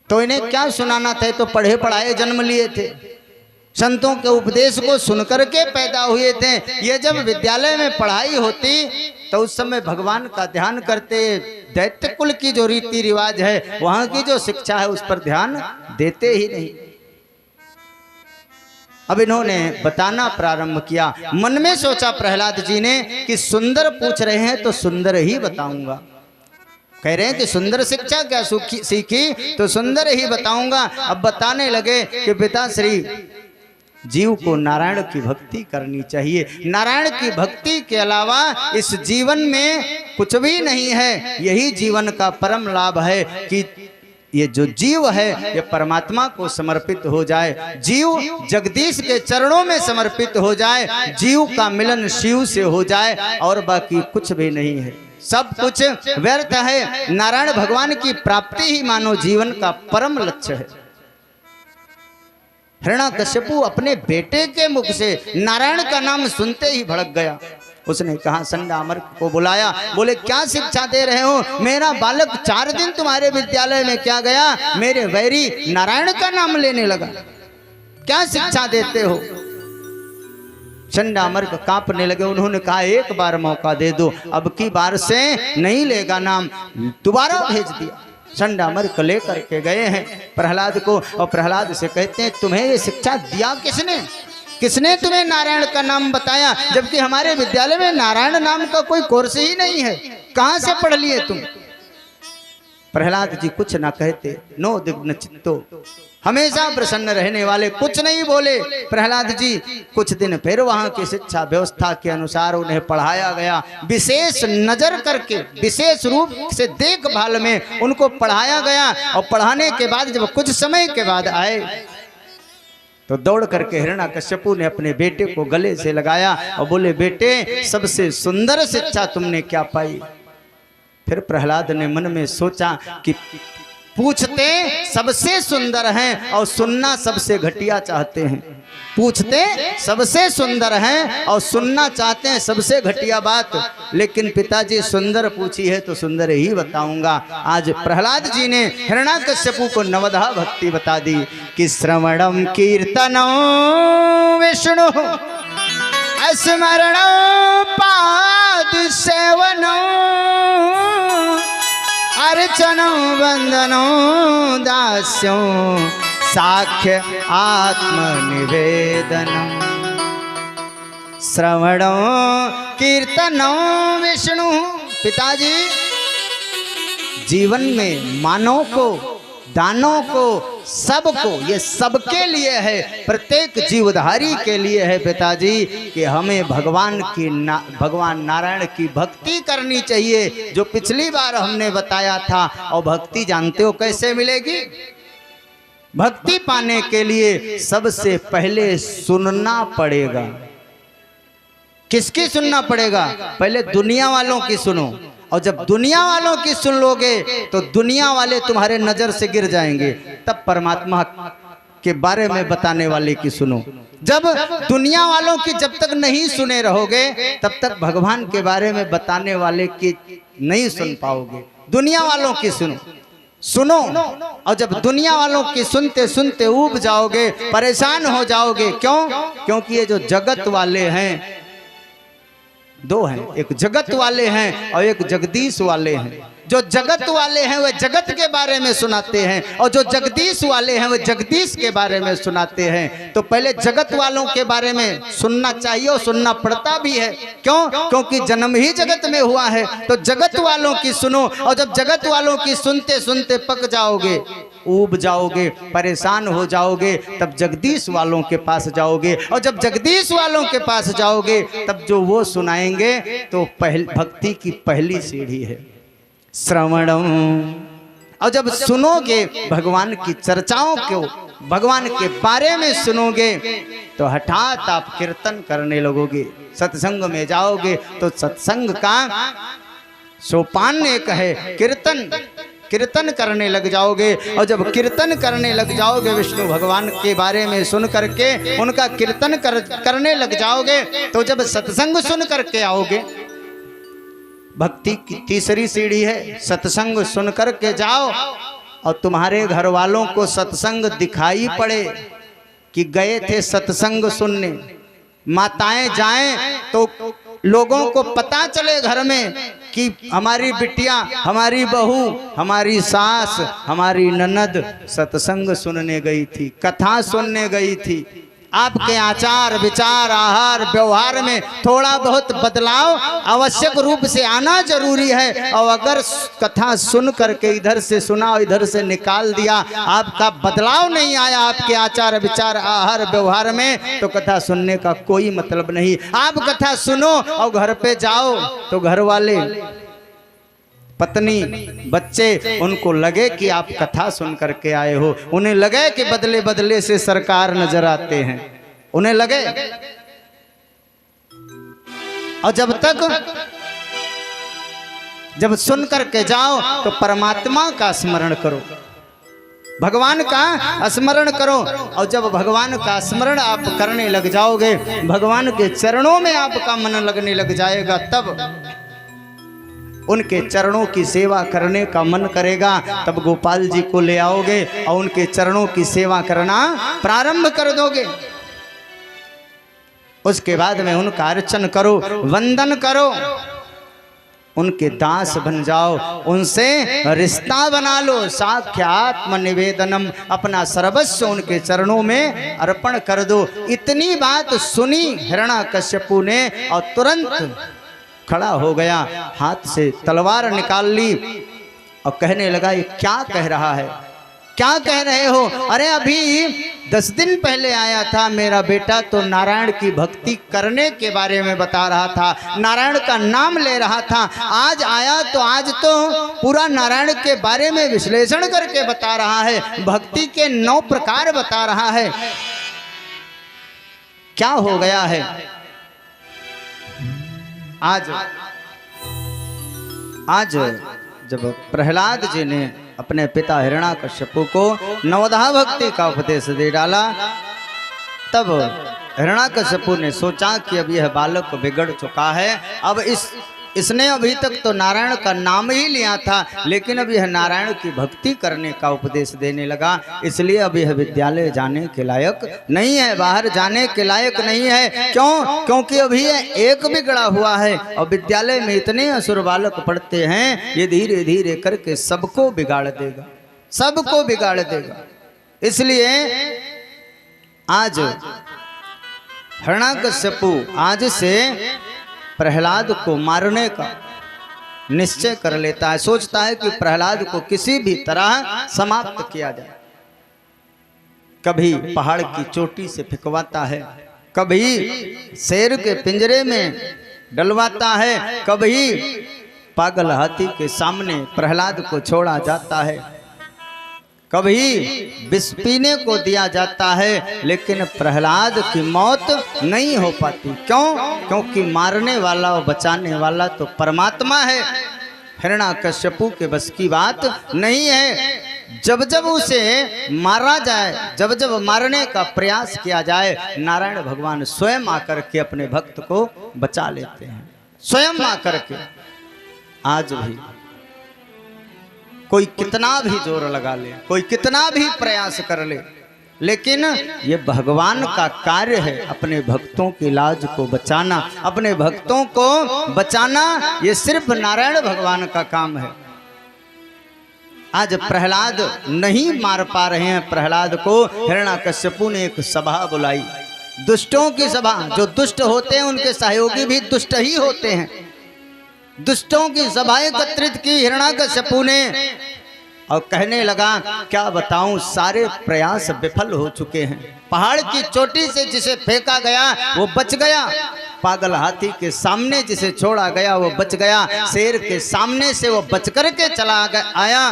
Speaker 1: तो इन्हें क्या सुनाना था, तो पढ़े पढ़ाए जन्म लिए थे, संतों के उपदेश को सुनकर के पैदा हुए थे। ये जब विद्यालय में पढ़ाई होती तो उस समय भगवान का ध्यान करते, दैत्य कुल की जो रीति रिवाज है, वहां की जो शिक्षा है उस पर ध्यान देते ही नहीं। अब इन्होंने बताना प्रारंभ किया। मन में सोचा प्रहलाद जी ने कि सुंदर पूछ रहे हैं तो सुंदर ही बताऊंगा, कह रहे हैं कि सुंदर शिक्षा क्या सीखी, तो सुंदर ही बताऊंगा। अब बताने लगे कि पिताश्री, जीव को नारायण की भक्ति करनी चाहिए, नारायण की भक्ति के अलावा इस जीवन में कुछ भी नहीं है। यही जीवन का परम लाभ है कि ये जो जीव है ये परमात्मा को समर्पित हो जाए, जीव जगदीश के चरणों में समर्पित हो जाए, जीव का मिलन शिव से हो जाए, और बाकी कुछ भी नहीं है, सब कुछ व्यर्थ है। नारायण भगवान की प्राप्ति ही मानव जीवन का परम लक्ष्य है। हिरण्याकश्यपु अपने बेटे के मुख से नारायण का नाम सुनते ही भड़क गया। उसने कहा, संडामर्क को बुलाया, बोले क्या शिक्षा दे रहे हो? मेरा बालक 4 दिन तुम्हारे विद्यालय में क्या गया, मेरे वैरी नारायण का नाम लेने लगा, क्या शिक्षा देते हो? चंडामर्क कांपने लगे। उन्होंने कहा, एक बार मौका दे दो, अब की बार से नहीं लेगा नाम। दोबारा भेज दिया। चंडामर्क लेकर के गए हैं प्रहलाद को, और प्रहलाद से कहते हैं, तुम्हें ये शिक्षा दिया किसने? किसने तुम्हें नारायण का नाम बताया, जबकि हमारे विद्यालय में नारायण नाम का कोई कोर्स ही नहीं है, कहां से पढ़ लिए तुम? प्रहलाद जी कुछ ना कहते, नो दिग्न चित्तो, हमेशा प्रसन्न रहने वाले, कुछ नहीं बोले प्रहलाद जी। कुछ दिन फिर वहां की शिक्षा व्यवस्था के अनुसार उन्हें पढ़ाया गया, विशेष नजर करके, विशेष रूप से देखभाल में उनको पढ़ाया गया। और पढ़ाने के बाद जब कुछ समय के बाद आए तो दौड़ करके हिरण्याकश्यपु ने अपने बेटे को गले से लगाया और बोले, बेटे सबसे सुंदर शिक्षा तुमने क्या पाई? फिर प्रहलाद ने मन में सोचा कि पूछते सबसे सुंदर हैं और सुनना सबसे घटिया चाहते हैं, पूछते सबसे सुंदर हैं और सुनना चाहते हैं सबसे घटिया बात। लेकिन पिताजी सुंदर पूछी है तो सुंदर ही बताऊंगा। आज प्रहलाद जी ने हिरण्याकश्यपु को नवधा भक्ति बता दी कि श्रवणम कीर्तनम विष्णु स्मरणम पाद सेवनम अर्चनो वंदनो दास्यो साख्य आत्मनिवेदनम। श्रवणो कीर्तनो विष्णु। पिताजी, जीवन में मानव को, दानों को, सबको, ये सबके लिए है, प्रत्येक जीवधारी के लिए है पिताजी, कि हमें भगवान नारायण की भक्ति करनी चाहिए, जो पिछली बार हमने बताया था। और भक्ति जानते हो कैसे मिलेगी? भक्ति पाने के लिए सबसे पहले सुनना पड़ेगा। किसकी सुनना पड़ेगा? पहले दुनिया वालों की सुनो, और जब दुनिया वालों की सुन लोगे तो दुनिया वाले तुम्हारे नजर से गिर जाएंगे, तब परमात्मा के बारे में बताने वाले की सुनो। जब दुनिया वालों की जब तक नहीं सुने रहोगे तब तक भगवान के बारे में बताने वाले की नहीं सुन पाओगे। दुनिया वालों की सुनो, और जब दुनिया वालों की सुनते सुनते ऊब जाओगे, परेशान हो जाओगे। क्यों? क्योंकि ये जो जगत वाले हैं, दो हैं, एक जगत वाले हैं और एक जगदीश वाले हैं। जो जगत वाले हैं वे जगत के बारे में सुनाते हैं, और जो जगदीश वाले हैं वे जगदीश के बारे में सुनाते हैं। तो पहले जगत वालों के बारे में सुनना चाहिए, और सुनना पड़ता भी है। क्यों? क्योंकि जन्म ही जगत में हुआ है। तो जगत वालों की सुनो, और जब जगत वालों की सुनते सुनते पक जाओगे, ऊब जाओगे, परेशान हो जाओगे, तब जगदीश वालों के पास जाओगे। और जब जगदीश वालों के पास जाओगे तब जो वो सुनाएंगे तो भक्ति की पहली सीढ़ी है श्रवणम। और जब सुनोगे भगवान की चर्चाओं को, भगवान के बारे में सुनोगे तो हठात आप कीर्तन करने लगोगे। सत्संग में जाओगे तो सत्संग का सोपान एक है कीर्तन, कीर्तन करने लग जाओगे। और जब कीर्तन करने लग जाओगे, विष्णु भगवान के बारे में सुन करके उनका कीर्तन करने लग जाओगे, तो जब सत्संग सुन करके आओगे, भक्ति की तीसरी सीढ़ी है सत्संग सुन करके जाओ और तुम्हारे घर वालों को सत्संग दिखाई पड़े कि गए थे सत्संग सुनने। माताएं जाएं तो लोगों को पता चले घर में कि हमारी बिटिया, हमारी बहू, हमारी सास, हमारी ननद सत्संग सुनने गई थी, कथा सुनने गई थी। आपके आचार विचार आहार व्यवहार में थोड़ा बहुत बदलाव आवश्यक रूप से आना जरूरी है। और अगर कथा सुन करके इधर से सुना और इधर से निकाल दिया, आपका बदलाव नहीं आया आपके आचार विचार आहार व्यवहार में, तो कथा सुनने का कोई मतलब नहीं। आप कथा सुनो और घर पे जाओ तो घर वाले, पत्नी, बच्चे, उनको लगे कि आप कथा सुन करके आए हो, उन्हें लगे कि बदले बदले से सरकार नजर आते हैं, उन्हें लगे। और जब सुन करके जाओ तो परमात्मा का स्मरण करो, भगवान का स्मरण करो। और जब भगवान का स्मरण आप करने लग जाओगे, भगवान के चरणों में आपका मन लगने लग जाएगा, तब उनके चरणों की सेवा करने का मन करेगा। तब गोपाल जी को ले आओगे और उनके चरणों की सेवा करना प्रारंभ कर दोगे। उसके बाद में उनका अर्चन करो, वंदन करो, उनके दास बन जाओ, उनसे रिश्ता बना लो। साख्यात्म निवेदनम, अपना सर्वस्व उनके चरणों में अर्पण कर दो। इतनी बात सुनी हिरण्याकश्यपु ने और तुरंत खड़ा हो गया, हाथ से तलवार निकाल ली और कहने लगा, ये क्या कह रहा है, क्या कह रहे हो? अरे अभी 10 दिन पहले आया था मेरा बेटा, तो नारायण की भक्ति करने के बारे में बता रहा था, नारायण का नाम ले रहा था। आज आया तो आज तो पूरा नारायण के बारे में विश्लेषण करके बता रहा है, भक्ति के 9 प्रकार बता रहा है। क्या हो गया है? आज जब प्रहलाद जी ने अपने पिता हिरण्याकश्यपु को नवधा भक्ति का उपदेश दे डाला, तब हिरण्याकश्यपु ने सोचा कि अब यह बालक बिगड़ चुका है, अब इसने अभी तक तो नारायण का नाम ही लिया था, लेकिन अब यह नारायण की भक्ति करने का उपदेश देने लगा, इसलिए अब यह विद्यालय जाने के लायक नहीं है, बाहर जाने के लायक नहीं है। क्यों? क्योंकि अभी यह एक बिगड़ा हुआ है और विद्यालय में इतने असुर बालक पढ़ते हैं, ये धीरे धीरे करके सबको बिगाड़ देगा, सबको बिगाड़ देगा। इसलिए आज हिरण्याकश्यपु आज से प्रहलाद को मारने का निश्चय कर लेता है, सोचता है कि प्रहलाद को किसी भी तरह समाप्त किया जाए। कभी पहाड़ की चोटी से फेंकवाता है, कभी शेर के पिंजरे में डलवाता है, कभी पागल हाथी के सामने प्रहलाद को छोड़ा जाता है, कभी विष पीने को दिया जाता है, लेकिन प्रहलाद की मौत नहीं हो पाती। क्यों? क्योंकि मारने वाला और बचाने वाला तो परमात्मा है, हिरण्याकश्यपु के बस की बात नहीं है। जब जब उसे मारा जाए, जब जब मारने का प्रयास किया जाए, नारायण भगवान स्वयं आकर के अपने भक्त को बचा लेते हैं, स्वयं आकर के। आज भी कोई कितना भी जोर लगा ले, कोई कितना भी प्रयास कर ले, लेकिन ये भगवान का कार्य है अपने भक्तों की लाज को बचाना, अपने भक्तों को बचाना, ये सिर्फ नारायण भगवान का काम है। आज प्रहलाद नहीं मार पा रहे हैं, प्रहलाद को हिरण्याकश्यपु ने एक सभा बुलाई, दुष्टों की सभा। जो दुष्ट होते हैं उनके सहयोगी भी दुष्ट ही होते हैं। दुष्टों की सभा एकत्रित की हिरण्याकश्यपु ने और कहने लगा क्या बताऊं, सारे प्रयास विफल हो चुके हैं। पहाड़ की चोटी से जिसे फेंका गया वो बच गया, पागल हाथी के सामने जिसे छोड़ा गया वो बच गया, शेर के सामने से वो बच करके चला आया।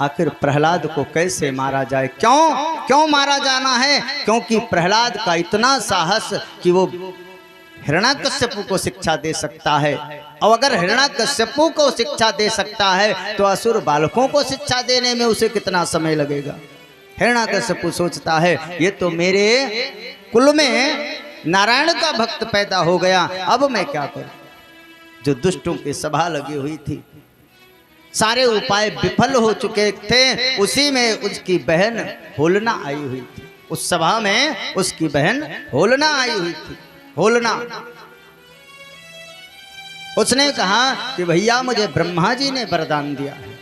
Speaker 1: आखिर प्रहलाद को कैसे मारा जाए? क्यों मारा जाना है? क्योंकि प्रहलाद का इतना साहस कि वो हिरण्याकश्यपु को शिक्षा दे सकता है, और अगर हिरण्याकश्यपु को शिक्षा दे सकता है तो असुर बालकों को शिक्षा देने में उसे कितना समय लगेगा। हिरण्याकश्यपु सोचता है ये तो मेरे कुल में नारायण का भक्त पैदा हो गया, अब मैं क्या करूं? जो दुष्टों की सभा लगी हुई थी, सारे उपाय विफल हो चुके थे, उसी में उसकी बहन होलना आई हुई थी। उस सभा में उसकी बहन होलना आई हुई थी। होलना उसने कहा कि भैया मुझे ब्रह्मा जी ने वरदान दिया है,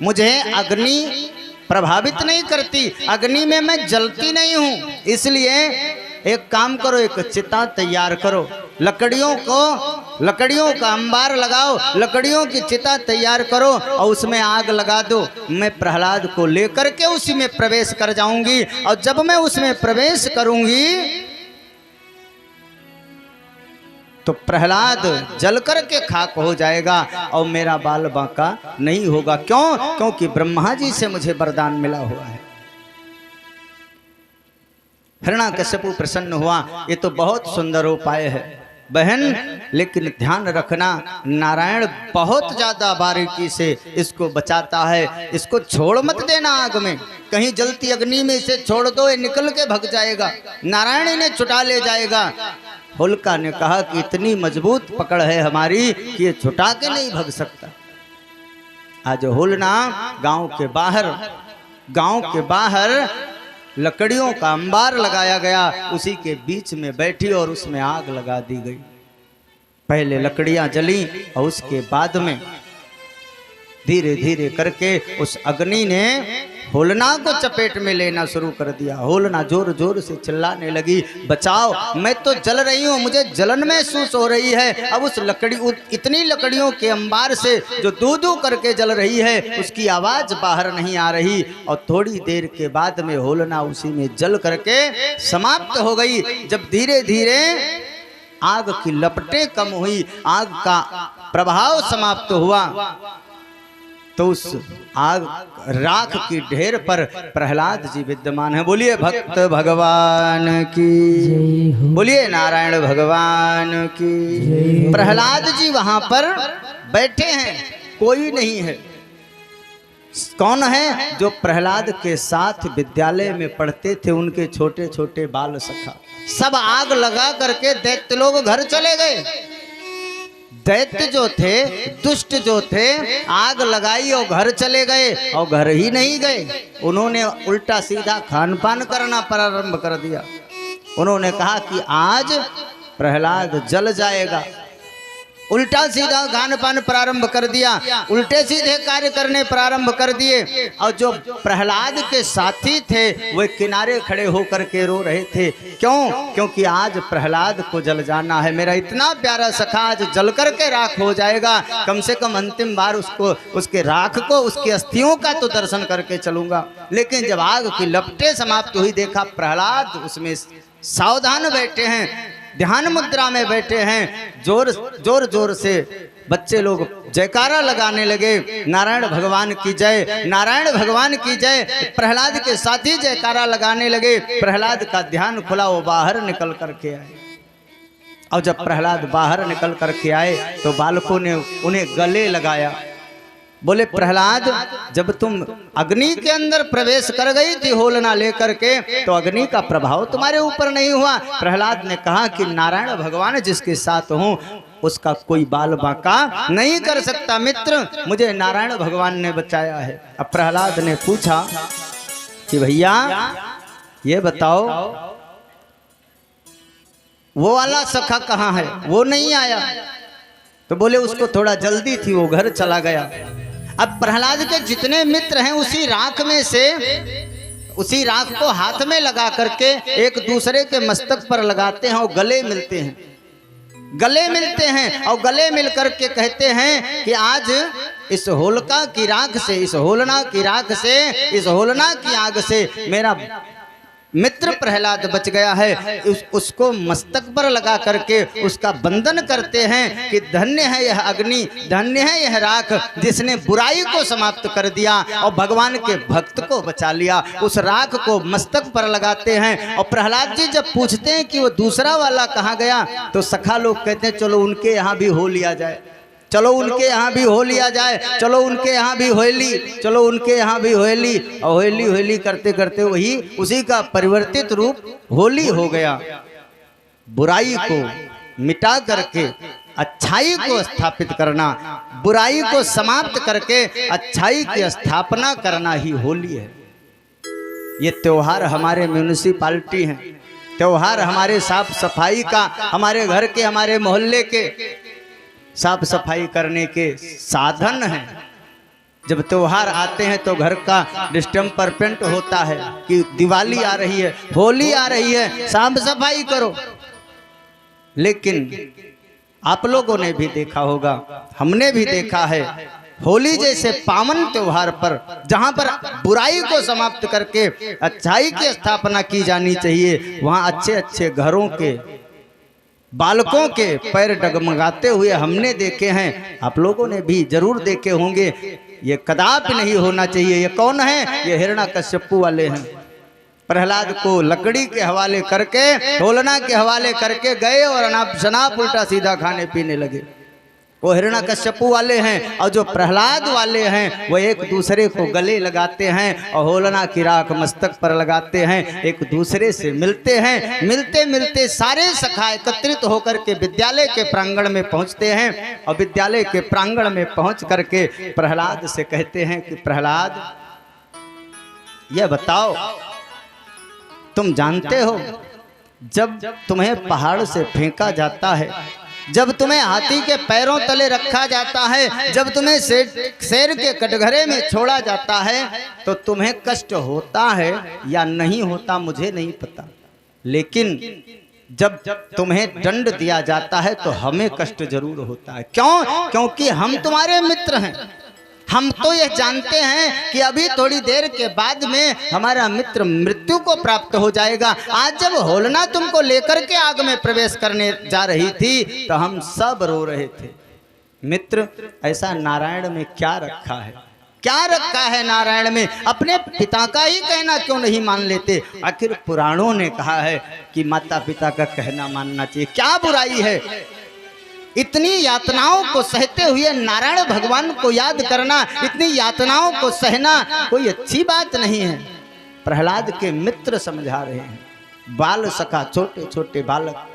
Speaker 1: मुझे अग्नि प्रभावित नहीं करती, अग्नि में मैं जलती नहीं हूं, इसलिए एक काम करो, एक चिता तैयार करो, लकड़ियों का अंबार लगाओ, लकड़ियों की चिता तैयार करो और उसमें आग लगा दो। मैं प्रहलाद को लेकर के उसी में प्रवेश कर जाऊंगी, और जब मैं उसमें प्रवेश करूंगी तो प्रहलाद जल करके खाक हो जाएगा और मेरा बाल बांका नहीं होगा। क्योंकि ब्रह्मा जी से मुझे वरदान मिला हुआ है। हिरण्याकश्यपु प्रसन्न हुआ, ये तो बहुत सुंदर उपाय है बहन, लेकिन ध्यान रखना नारायण बहुत ज्यादा बारीकी से इसको बचाता है, इसको छोड़ मत देना आग में, कहीं जलती अग्नि में इसे छोड़ दो, ये निकल के भग जाएगा, नारायण इन्हें छुटा ले जाएगा। होलिका ने कहा कि इतनी मजबूत पकड़ है हमारी कि ये छुटा के नहीं भग सकता। आज होलना गांव के बाहर लकड़ियों का अंबार लगाया गया, उसी के बीच में बैठी और उसमें आग लगा दी गई। पहले लकड़ियां जली और उसके बाद में धीरे धीरे करके उस अग्नि ने होलना को चपेट में लेना शुरू कर दिया। होलना जोर जोर से चिल्लाने लगी, बचाओ, मैं तो जल रही हूँ, मुझे जलन महसूस हो रही है। अब उस इतनी लकड़ियों के अंबार से जो दू दू करके जल रही है उसकी आवाज बाहर नहीं आ रही, और थोड़ी देर के बाद में होलना उसी में जल करके समाप्त हो गई। जब धीरे धीरे आग की लपटें कम हुई, आग का प्रभाव समाप्त हुआ, तो उस आग राख की ढेर पर प्रहलाद जी विद्यमान है। बोलिए भक्त भगवान की, बोलिए नारायण भगवान की। प्रहलाद जी वहां पर बैठे हैं, कोई नहीं है। कौन है? जो प्रहलाद के साथ विद्यालय में पढ़ते थे, उनके छोटे छोटे बाल सखा। सब आग लगा करके दैत्य लोग घर चले गए। दैत्य जो थे, दुष्ट जो थे, आग लगाई और घर चले गए, और घर ही नहीं गए, उन्होंने उल्टा सीधा खान पान करना प्रारंभ कर दिया। उन्होंने कहा कि आज प्रहलाद जल जाएगा, उल्टा सीधा खान पान प्रारंभ कर दिया, उल्टे सीधे कार्य करने प्रारंभ कर दिए। और जो प्रहलाद के साथी थे वे किनारे खड़े होकर के रो रहे थे। क्योंकि आज प्रहलाद को जल जाना है, मेरा इतना प्यारा सखा आज जल करके राख हो जाएगा, कम से कम अंतिम बार उसको, उसके राख को, उसकी अस्थियों का तो दर्शन करके चलूंगा। लेकिन जब आग की लपटें समाप्त हुई, देखा प्रहलाद उसमें सावधान बैठे हैं, ध्यान मुद्रा में बैठे हैं। जोर से बच्चे लोग जयकारा लगाने लगे, नारायण भगवान की जय, नारायण भगवान की जय। प्रहलाद के साथी जयकारा लगाने लगे। प्रहलाद का ध्यान खुला, वो बाहर निकल करके आए, और जब प्रहलाद बाहर निकल करके आए तो बालकों ने उन्हें गले लगाया। बोले प्रहलाद, जब तुम अग्नि के अंदर प्रवेश कर गई थी होलना लेकर के, तो अग्नि का प्रभाव तुम्हारे ऊपर नहीं हुआ। प्रहलाद ने कहा कि नारायण भगवान जिसके साथ हूँ उसका कोई बाल बांका नहीं कर सकता। मित्र, मुझे नारायण भगवान ने बचाया है। अब प्रहलाद ने पूछा कि भैया ये बताओ, वो वाला सखा कहाँ है? वो नहीं आया। तो बोले उसको थोड़ा जल्दी थी, वो घर चला गया। अब प्रहलाद के जितने मित्र हैं उसी राख में से, उसी राख को हाथ में लगा करके एक दूसरे के मस्तक पर लगाते हैं और गले मिलते हैं। गले मिलते हैं और गले मिल करके कहते हैं कि आज इस होलिका की राख से, इस होलना की राख से, इस होलना की आग से मेरा मित्र प्रहलाद बच गया है। उसको मस्तक पर लगा करके उसका बंधन करते हैं कि धन्य है यह अग्नि, धन्य है यह राख जिसने बुराई को समाप्त कर दिया और भगवान के भक्त को बचा लिया। उस राख को मस्तक पर लगाते हैं और प्रहलाद जी जब पूछते हैं कि वो दूसरा वाला कहाँ गया, तो सखा लोग कहते हैं चलो उनके यहाँ भी हो लिया जाए, चलो उनके यहाँ भी हो लिया जाए, चलो उनके यहाँ भी होली, चलो उनके यहाँ भी होली। और होली होली करते करते वही उसी का परिवर्तित रूप होली हो गया। बुराई को मिटा करके अच्छाई को स्थापित करना, बुराई को समाप्त करके अच्छाई की स्थापना करना ही होली है। ये त्योहार हमारे म्यूनिसिपालिटी हैं, त्योहार हमारे साफ सफाई का, हमारे घर के, हमारे मोहल्ले के साफ सफाई करने के साधन हैं। जब त्योहार आते हैं तो घर का डिस्टेम्पर पेंट होता है कि दिवाली आ रही है, होली आ रही है, साफ सफाई करो। लेकिन आप लोगों ने भी देखा होगा, हमने भी देखा है, होली जैसे पावन त्योहार पर जहां पर बुराई को समाप्त करके अच्छाई की स्थापना की जानी चाहिए, वहां अच्छे अच्छे घरों के बालकों के पैर डगमगाते हुए हमने देखे हैं। आप लोगों ने भी जरूर देखे होंगे। ये कदापि नहीं होना चाहिए। ये कौन है? ये हिरण्यकश्यपु वाले हैं। प्रहलाद को लकड़ी के हवाले करके, होलना के हवाले करके गए और अनाप शनाप उल्टा सीधा खाने पीने लगे। वो हिरण्यकश्यपु वाले हैं और जो प्रहलाद वाले हैं वो एक दूसरे को गले लगाते हैं और होलना की राख मस्तक पर लगाते हैं, एक दूसरे से मिलते हैं। मिलते मिलते सारे सखा एकत्रित होकर के विद्यालय के प्रांगण में पहुंचते हैं और विद्यालय के प्रांगण में पहुंच करके प्रहलाद से कहते हैं कि प्रहलाद, यह बताओ, तुम जानते हो जब तुम्हें पहाड़ से फेंका जाता है, जब तुम्हें हाथी के पैरों तले रखा जाता है, जब तुम्हें शेर के कटघरे में छोड़ा जाता है, तो तुम्हें कष्ट होता है या नहीं होता मुझे नहीं पता, लेकिन जब तुम्हें दंड दिया जाता है तो हमें कष्ट जरूर होता है। क्यों? क्योंकि हम तुम्हारे मित्र हैं। हम तो यह जानते हैं कि अभी थोड़ी देर के बाद में हमारा मित्र मृत्यु को प्राप्त हो जाएगा। आज जब होलना तुमको लेकर के आग में प्रवेश करने जा रही थी तो हम सब रो रहे थे। मित्र, ऐसा नारायण में क्या रखा है? क्या रखा है नारायण में? अपने पिता का ही कहना क्यों नहीं मान लेते? आखिर पुराणों ने कहा है कि माता पिता का कहना मानना चाहिए। क्या बुराई है? इतनी यातनाओं को सहते हुए नारायण भगवान को याद करना, इतनी यातनाओं को सहना कोई अच्छी बात नहीं है। प्रहलाद के मित्र समझा रहे हैं, बाल सखा, छोटे छोटे बालक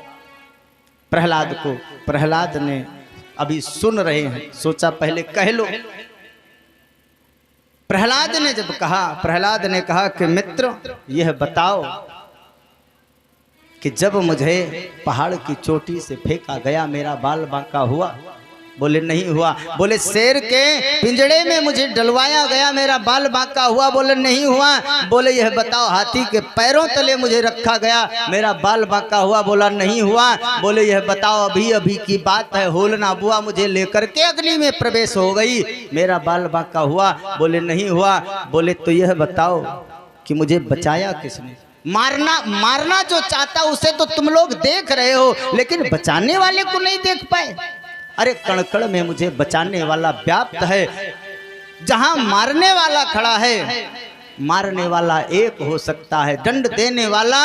Speaker 1: प्रहलाद को, प्रहलाद ने अभी सुन रहे हैं, सोचा पहले कह लो। प्रहलाद ने जब कहा, प्रहलाद ने कहा कि मित्र, यह बताओ कि जब मुझे पहाड़ की चोटी से फेंका गया मेरा बाल बांका हुआ? बोले नहीं हुआ। बोले शेर के पिंजड़े में मुझे डलवाया गया, मेरा बाल बांका हुआ? बोले नहीं हुआ। बोले यह बताओ, हाथी के पैरों तले मुझे रखा गया, मेरा बाल बांका हुआ? बोला नहीं हुआ। बोले यह बताओ, अभी अभी की बात है, होलना बुआ मुझे लेकर के अग्नि में प्रवेश हो गई, मेरा बाल बांका हुआ? बोले नहीं हुआ। बोले तो यह बताओ कि मुझे बचाया किसने? मारना जो चाहता उसे तो तुम लोग देख रहे हो, लेकिन बचाने वाले को नहीं देख पाए। अरे कण-कण में मुझे बचाने वाला व्याप्त है। जहां मारने वाला खड़ा है, मारने वाला एक हो सकता है, दंड देने वाला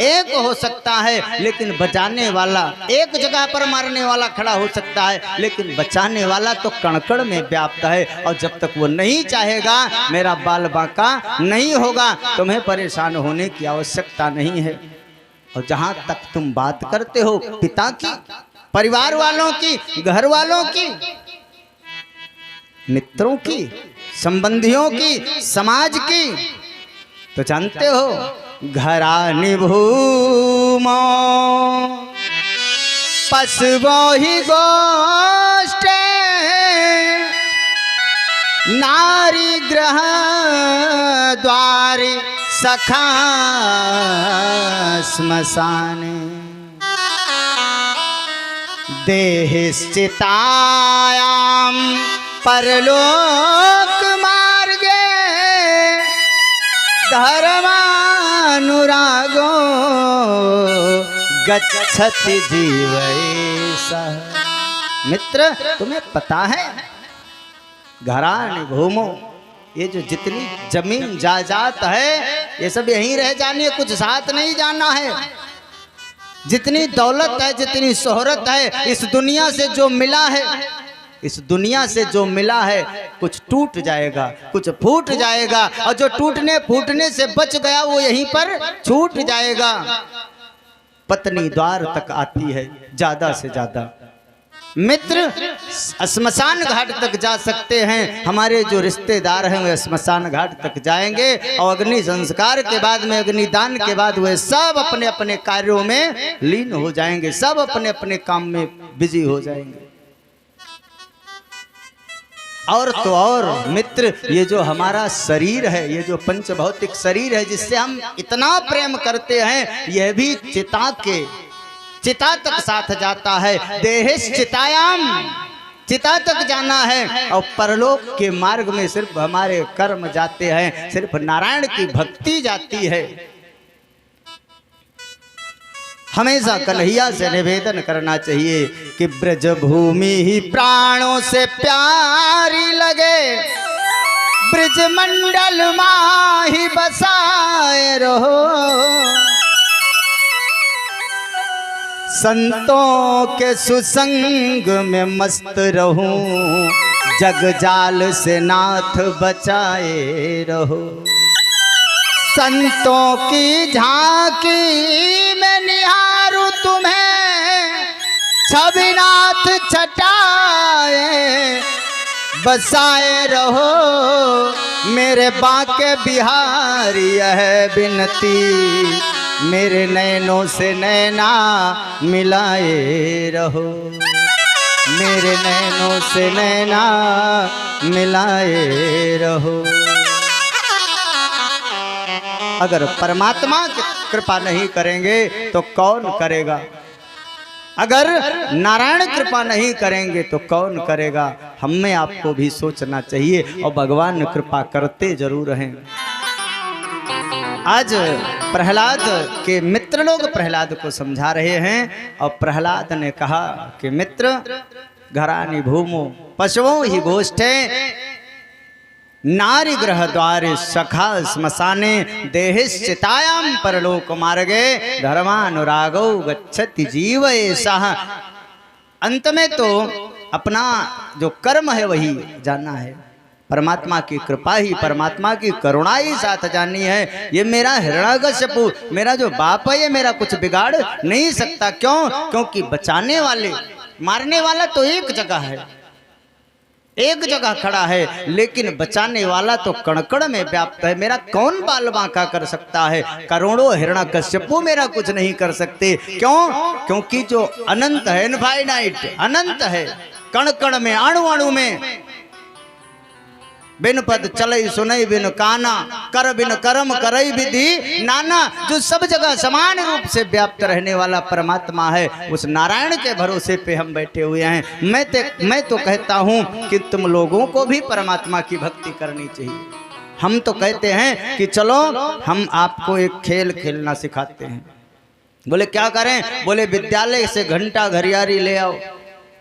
Speaker 1: एक हो सकता है, लेकिन बचाने वाला एक जगह पर मारने वाला खड़ा हो सकता है, लेकिन बचाने वाला तो कण-कण में व्याप्त है। और जब तक वो नहीं चाहेगा मेरा बाल बांका नहीं होगा, तुम्हें परेशान होने की आवश्यकता नहीं है। और जहां तक तुम बात करते हो पिता की, परिवार वालों की, घर वालों की, मित्रों की, संबंधियों की, समाज की, तो जानते हो घरानी भूमो पशवो ही गोष्ठे नारी ग्रह द्वारी सखा स्मशाने देहिश्चितायां परलोक मार्गे धर्मानुरागो गच्छति जीवैषः। मित्र, तुम्हें पता है घराणि भूमो, ये जो जितनी जमीन जायदाद है ये सब यहीं रह जानी है, कुछ साथ नहीं जाना है। जितनी दौलत है, जितनी शोहरत है, इस दुनिया से जो मिला है, इस दुनिया से जो मिला है, कुछ टूट जाएगा, कुछ फूट जाएगा, और जो टूटने फूटने से बच गया वो यहीं पर छूट जाएगा। पत्नी द्वार तक आती है ज्यादा से ज्यादा। मित्र, श्मशान घाट तक जा सकते हैं, हमारे जो रिश्तेदार हैं वे श्मशान घाट तक जाएंगे, और अग्नि संस्कार के बाद में, अग्निदान के बाद वे सब अपने अपने कार्यों में लीन हो जाएंगे, सब अपने अपने काम में बिजी हो जाएंगे। और तो और मित्र, ये जो हमारा शरीर है, ये जो पंच भौतिक शरीर है जिससे हम इतना प्रेम करते हैं, यह भी चिता तक साथ जाता है। देहिश्चितायां, चिता तक जाना है, और परलोक के मार्ग में सिर्फ हमारे कर्म जाते हैं, सिर्फ नारायण की भक्ति जाती है। हमेशा कन्हैया से निवेदन करना चाहिए कि ब्रज भूमि ही प्राणों से प्यारी लगे, ब्रज मंडल माही बसाए रहो, संतों के सुसंग में मस्त रहूं, जग जाल से नाथ बचाए रहो। संतों की झांकी में निहारूं तुम्हें, छविनाथ छटाए बसाए रहो, मेरे बांके बिहारी यह बिनती, मेरे नैनों से नैना मिलाए रहो, मेरे नैनों से नैना मिलाए रहो। अगर परमात्मा की कृपा नहीं करेंगे तो कौन करेगा? अगर नारायण कृपा नहीं करेंगे तो कौन करेगा? हमें आपको भी सोचना चाहिए, और भगवान कृपा करते जरूर हैं। आज प्रहलाद के मित्र लोग प्रहलाद को समझा रहे हैं, और प्रहलाद ने कहा कि मित्र, घरानि भूमो पशुओं ही गोष्ठे, नारी ग्रह द्वारे सखा श्मशाने, देहिश्चितायां परलोक मार्गे धर्मानुरागो गच्छति जीवैषः। अंत में तो अपना जो कर्म है वही जानना है, परमात्मा की कृपा ही, परमात्मा की करुणा ही साथ जाननी है। ये मेरा हिरण्याकश्यपु, मेरा जो बाप है, ये मेरा कुछ बिगाड़ नहीं सकता। क्यों? क्योंकि बचाने वाले, मारने वाला तो एक जगह है, एक जगह खड़ा है, लेकिन बचाने वाला तो कण-कण में व्याप्त है। मेरा कौन बाल बांका कर सकता है? करोड़ों हिरण्याकश्यपु मेरा कुछ नहीं कर सकते। क्यों? क्योंकि जो अनंत है, इनफाइनाइट, अनंत है, कण-कण में, अणु-अणु में। बिन पद चलई सुनई बिन काना, कर बिन कर्म करई विधि नाना। जो सब जगह समान रूप से व्याप्त रहने वाला परमात्मा है, उस नारायण के भरोसे पे हम बैठे हुए हैं। मैं तो कहता हूँ कि तुम लोगों को भी परमात्मा की भक्ति करनी चाहिए। हम तो कहते हैं कि चलो हम आपको एक खेल खेलना सिखाते हैं। बोले क्या करें? बोले विद्यालय से घंटा घरियारी ले आओ,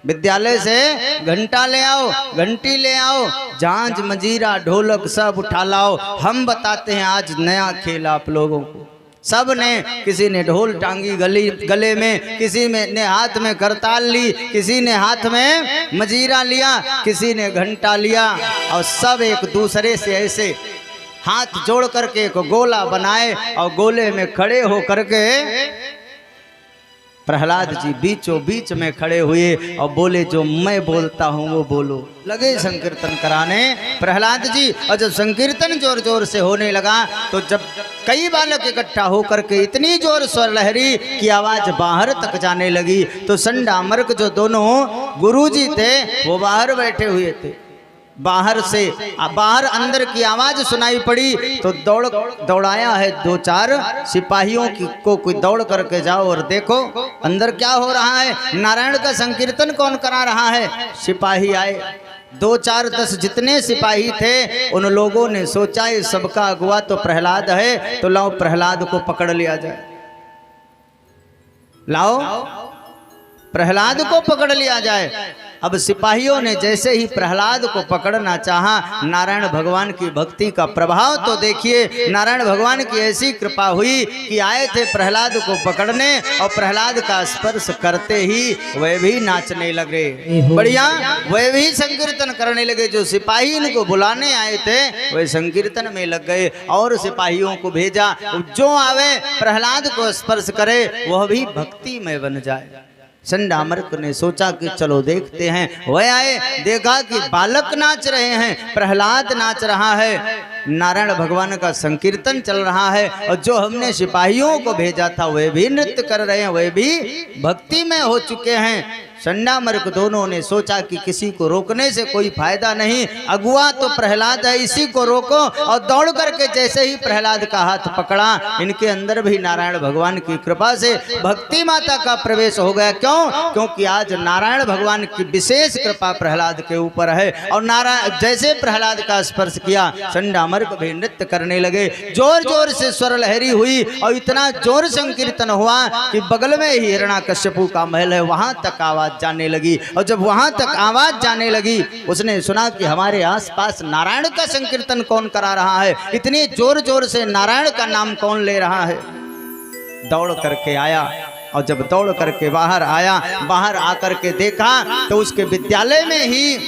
Speaker 1: विद्यालय से घंटा ले आओ, घंटी ले आओ, झांझ मंजीरा ढोलक सब उठा लाओ। हम बताते हैं आज नया खेल आप लोगों को। सब ने, किसी ने ढोल टांगी गले में, किसी ने हाथ में करताल ली, किसी ने हाथ में मंजीरा लिया, किसी ने घंटा लिया, और सब एक दूसरे से ऐसे हाथ जोड़ करके एक गोला बनाए, और गोले में खड़े हो करके प्रहलाद जी बीचों बीच में खड़े हुए और बोले, जो मैं बोलता हूँ वो बोलो। लगे संकीर्तन कराने प्रहलाद जी, और जब संकीर्तन जोर जोर से होने लगा तो जब कई बालक इकट्ठा होकर के इतनी जोर स्वर लहरी कि आवाज बाहर तक जाने लगी, तो संडा मर्क जो दोनों गुरुजी थे वो बाहर बैठे हुए थे। बाहर अंदर की आवाज सुनाई पड़ी तो दौड़ाया है 2-4 सिपाहियों को कोई दौड़ करके जाओ और देखो अंदर क्या हो रहा है, नारायण का संकीर्तन कौन करा रहा है। सिपाही आए, 2-4-10 जितने सिपाही थे उन लोगों ने सोचा ये सबका अगुआ तो प्रहलाद है, तो लाओ प्रहलाद को पकड़ लिया जाए, लाओ प्रहलाद को पकड़ लिया जाए। अब सिपाहियों ने जैसे ही प्रहलाद को पकड़ना चाहा, नारायण भगवान की भक्ति का प्रभाव तो देखिए, नारायण भगवान की ऐसी कृपा हुई कि आए थे प्रहलाद को पकड़ने और प्रहलाद का स्पर्श करते ही वे भी नाचने लगे, बढ़िया वे भी संकीर्तन करने लगे। जो सिपाही इनको बुलाने आए थे वे संकीर्तन में लग गए और सिपाहियों को भेजा, जो आवे प्रहलाद को स्पर्श करे वह भी भक्ति में बन जाए। चंडामर्क ने सोचा कि चलो देखते हैं, वह आए, देखा कि बालक नाच रहे हैं, प्रहलाद नाच रहा है, नारायण भगवान का संकीर्तन चल रहा है और जो हमने सिपाहियों को भेजा था वे भी नृत्य कर रहे हैं, वे भी भक्ति में हो चुके हैं। चंडामर्क दोनों ने सोचा कि किसी को रोकने से कोई फायदा नहीं, अगुआ तो प्रहलाद है, इसी को रोको, और दौड़ करके जैसे ही प्रहलाद का हाथ पकड़ा, इनके अंदर भी नारायण भगवान की कृपा से भक्ति माता का प्रवेश हो गया। क्यों? क्योंकि आज नारायण भगवान की विशेष कृपा प्रहलाद के ऊपर है और नारायण जैसे प्रहलाद का स्पर्श किया चंडामर्क भी नृत्य करने लगे, जोर जोर से स्वर लहरी हुई और इतना जोर संकीर्तन हुआ कि बगल में ही हिरण्याकश्यपु का महल है, वहां तक आवाज जाने लगी। और जब वहां तक आवाज जाने लगी उसने सुना कि हमारे आसपास नारायण का संकीर्तन कौन करा रहा है, इतनी जोर जोर से नारायण का नाम कौन ले रहा है। दौड़ करके आया और जब दौड़ करके बाहर आया, बाहर आकर के देखा तो उसके विद्यालय में ही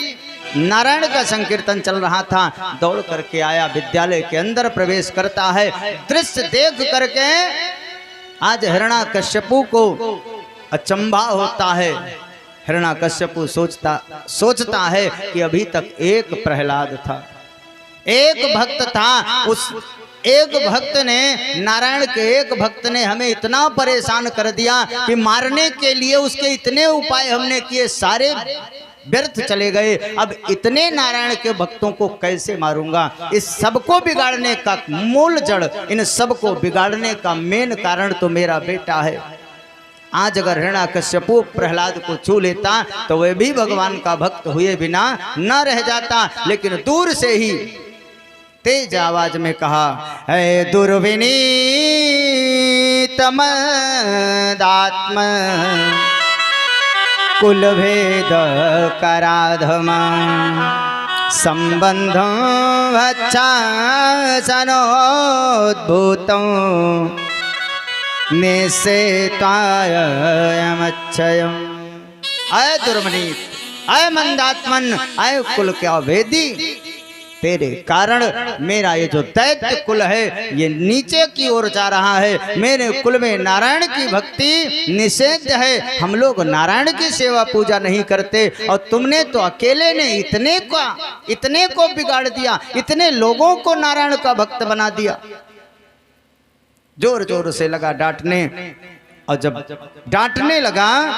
Speaker 1: नारायण का संकीर्तन चल रहा था। दौड़ करके आया, विद्यालय के अंदर प्रवेश करता है, दृश्य देख करके आज हिरण्याकश्यपु को अचंभा होता है। हिरण्याकश्यपु सोचता है कि अभी तक एक प्रहलाद था, एक भक्त था, उस एक भक्त ने, नारायण के एक भक्त ने हमें इतना परेशान कर दिया कि मारने के लिए उसके इतने उपाय हमने किए, सारे व्यर्थ चले गए। अब इतने नारायण के भक्तों को कैसे मारूंगा। इस सबको बिगाड़ने का मूल जड़, इन सबको बिगाड़ने का मेन कारण तो मेरा बेटा है। आज अगर हिरण्याकश्यपु प्रहलाद को छू लेता तो वह भी भगवान का भक्त हुए बिना न रह जाता, लेकिन दूर से ही तेज आवाज में कहा, है दुर्विनीत मदात्म कुल भेद कराधम संबंध अच्छा सनोद्भूतम निषेतायमक्षयम्। आय दुर्मनीत, आय मंदात्मन, आय कुल क्या भेदी, तेरे कारण मेरा ये जो दैत्य कुल है ये नीचे की ओर जा रहा है। मेरे कुल में नारायण की भक्ति निषेध है, हम लोग नारायण की सेवा पूजा नहीं करते और तुमने तो अकेले ने इतने को बिगाड़ दिया, इतने लोगों को नारायण का भक्त बना दिया। जोर जोर से लगा डांटने और जब डांटने लगा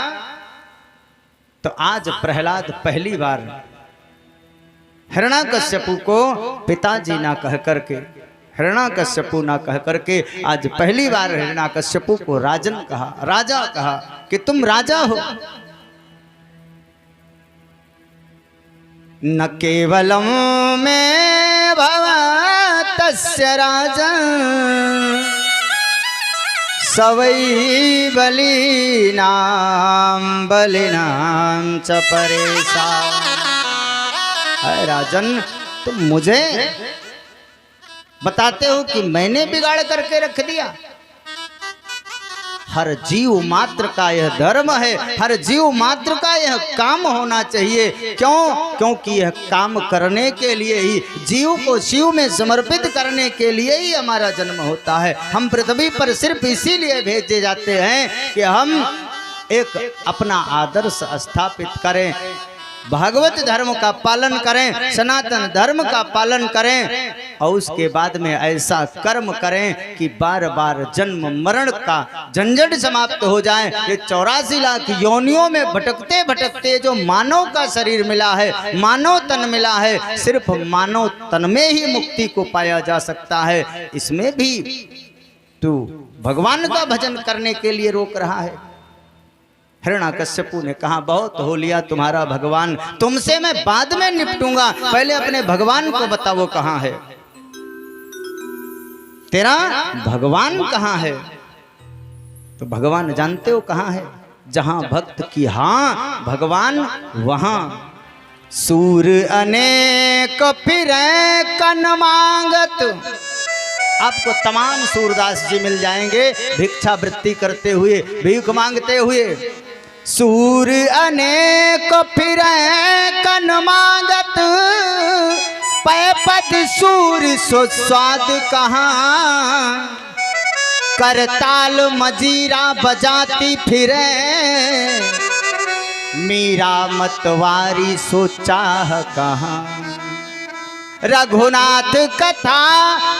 Speaker 1: तो आज प्रहलाद पहली बार हिरण्याकश्यपु को पिताजी ना कह करके, हिरण्याकश्यपु ना कह करके आज पहली बार हिरण्याकश्यपु को राजन कहा, राजा कहा कि तुम राजा हो। न केवलम में भवतस्य राजा सवै बलिनां च परेशा। राजन तुम मुझे बताते हो कि मैंने बिगाड़ करके रख दिया। हर जीव मात्र का यह धर्म है, हर जीव मात्र का यह काम होना चाहिए। क्यों? क्योंकि यह काम करने के लिए ही, जीव को शिव में समर्पित करने के लिए ही हमारा जन्म होता है। हम पृथ्वी पर सिर्फ इसीलिए भेजे जाते हैं कि हम एक अपना आदर्श स्थापित करें। भागवत धर्म का पालन करें, सनातन धर्म का पालन करें और उसके बाद में ऐसा कर्म करें कि बार बार जन्म मरण का झंझट समाप्त हो जाए। ये 84 लाख योनियों में भटकते भटकते जो मानव का शरीर मिला है, मानव तन मिला है, सिर्फ मानव तन में ही मुक्ति को पाया जा सकता है। इसमें भी तू भगवान का भजन करने के लिए रोक रहा है। हिरण्याकश्यपु ने कहा बहुत हो लिया तुम्हारा भगवान, तुमसे मैं बाद में निपटूंगा, पहले अपने भगवान को बताओ कहां है, तेरा भगवान कहां है। तो भगवान जानते हो कहां है, जहां भक्त की हाँ भगवान वहां। सूर अनेक फिरे कन मांगत, आपको तमाम सूरदास जी मिल जाएंगे भिक्षावृत्ति करते हुए, भीख मांगते हुए। सूर अनेक फिरे कन मांगत, पै पद सूर सो स्वाद कहाँ, करताल मजीरा बजाती फिरे, मीरा मतवारी सो चाह कहाँ। रघुनाथ कथा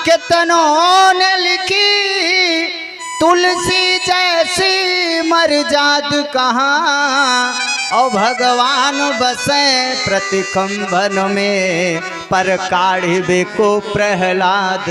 Speaker 1: कितनों ने लिखी, तुलसी जैसी मर्याद कहाँ। और भगवान बसे प्रतिकंबन में, पर काढ़िबे को प्रहलाद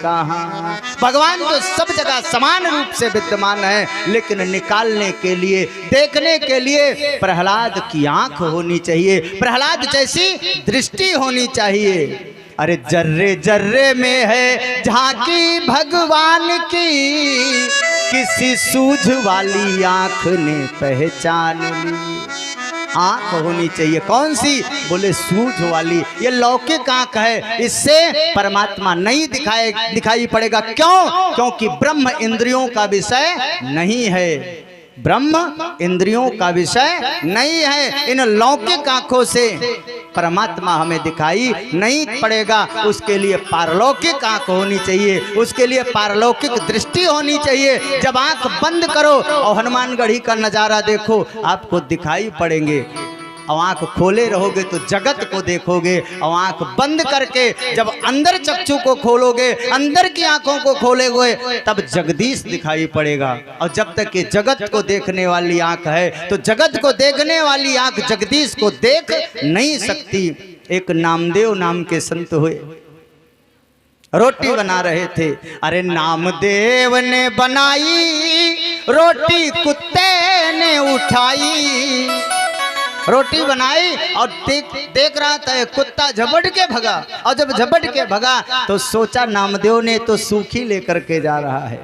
Speaker 1: कहाँ। भगवान तो सब जगह समान रूप से विद्यमान है, लेकिन निकालने के लिए, देखने के लिए प्रहलाद की आंख होनी चाहिए, प्रहलाद जैसी दृष्टि होनी चाहिए। अरे जर्रे जर्रे में है झांकी भगवान की, किसी सूझ वाली आंख ने पहचान ली। आंख होनी चाहिए, कौन सी? बोले सूझ वाली। ये लौकिक आंख है, इससे परमात्मा नहीं दिखाई पड़ेगा। क्यों? क्योंकि ब्रह्म इंद्रियों का विषय नहीं है, ब्रह्म इंद्रियों का विषय नहीं है। इन लौकिक आंखों से परमात्मा हमें दिखाई नहीं पड़ेगा। उसके लिए पारलौकिक आंख होनी चाहिए, उसके लिए पारलौकिक दृष्टि होनी चाहिए। जब आंख बंद करो और हनुमानगढ़ी का नजारा देखो, आपको दिखाई पड़ेंगे। और आंख खोले रहोगे तो जगत को देखोगे, और आंख बंद करके जब अंदर चक्षु को खोलोगे, अंदर की आंखों को खोलोगे, तब जगदीश दिखाई पड़ेगा। और जब तक ये जगत को देखने वाली आंख है, तो जगत को देखने वाली आंख जगदीश को देख नहीं सकती। एक नामदेव नाम के संत हुए, रोटी बना रहे थे। अरे नामदेव ने बनाई रोटी, कुत्ते ने उठाई। रोटी बनाई और देख रहा था कुत्ता झपट के भगा, और जब झपट के भगा तो सोचा नामदेव ने तो सूखी लेकर के जा रहा है।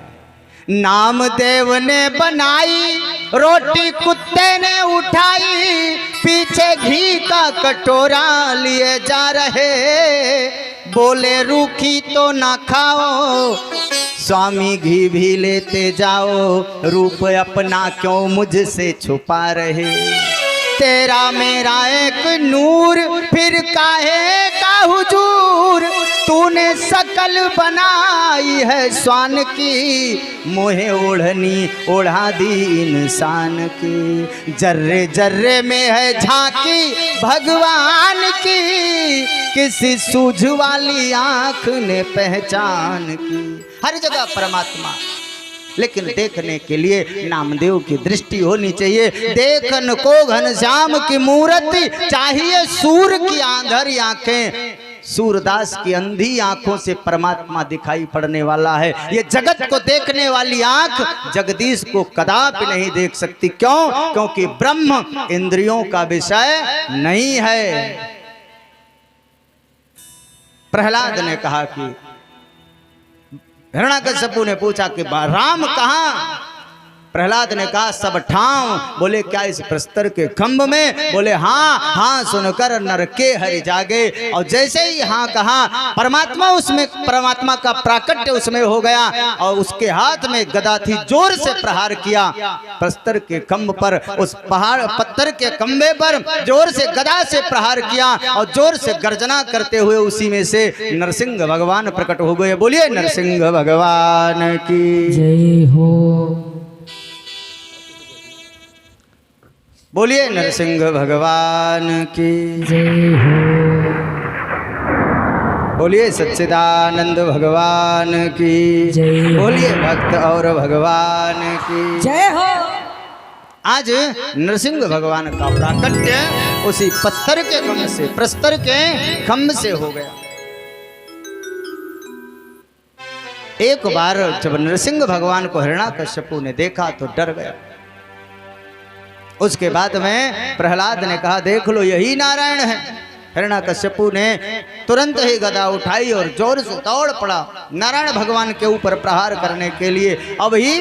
Speaker 1: नामदेव ने बनाई रोटी, कुत्ते ने उठाई, पीछे घी का कटोरा लिए जा रहे, बोले रूखी तो ना खाओ, स्वामी घी भी लेते जाओ, रूप अपना क्यों मुझसे छुपा रहे। तेरा मेरा एक नूर, फिर काहे का हुजूर, तूने शकल बनाई है स्वान की, मोहे ओढ़नी ओढ़ा दी इंसान की। जर्रे जर्रे में है झांकी भगवान की, किसी सूझ वाली आंख ने पहचान की। हर जगह परमात्मा, लेकिन देखने के लिए नामदेव की दृष्टि होनी चाहिए। देखन को घनश्याम की मूर्ति चाहिए, सूर की आंधरी आंखें। सूरदास की अंधी आंखों से परमात्मा दिखाई पड़ने वाला है। ये जगत को देखने वाली आंख जगदीश को कदापि नहीं देख सकती। क्यों? क्योंकि ब्रह्म इंद्रियों का विषय नहीं है। प्रहलाद ने कहा कि, हिरण्याकश्यपु ने पूछा कि राम कहाँ? प्रहलाद ने कहा सब ठाव। बोले क्या इस प्रस्तर के खंभ में? बोले हाँ। हाँ सुनकर नर के हरि जागे। और जैसे ही हाँ कहा, परमात्मा उसमें, परमात्मा का प्राकट्य उसमें हो गया, और उसके हाथ में गदा थी, जोर से प्रहार किया प्रस्तर के खंभ पर। उस पहाड़ पत्थर के खंभे पर जोर से गदा से प्रहार किया, और जोर से गर्जना करते हुए उसी में से नरसिंह भगवान प्रकट हो गए। बोलिए नरसिंह भगवान की
Speaker 2: जय हो।
Speaker 1: बोलिए नरसिंह भगवान की
Speaker 2: जय हो।
Speaker 1: बोलिए सच्चिदानंद भगवान की
Speaker 2: जय हो।
Speaker 1: बोलिए भक्त और भगवान की
Speaker 2: जय हो।
Speaker 1: आज नरसिंह भगवान का प्राकट्य उसी पत्थर के खम्भ से, प्रस्तर के खम्भ से हो गया। एक बार जब नरसिंह भगवान को हिरण्याकश्यपु ने देखा तो डर गया। उसके बाद में प्रहलाद ने कहा, देख लो यही नारायण है। हिरण्याकश्यपु ने तुरंत ही गदा उठाई और जोर से दौड़ पड़ा नारायण भगवान के ऊपर प्रहार करने के लिए। अब ही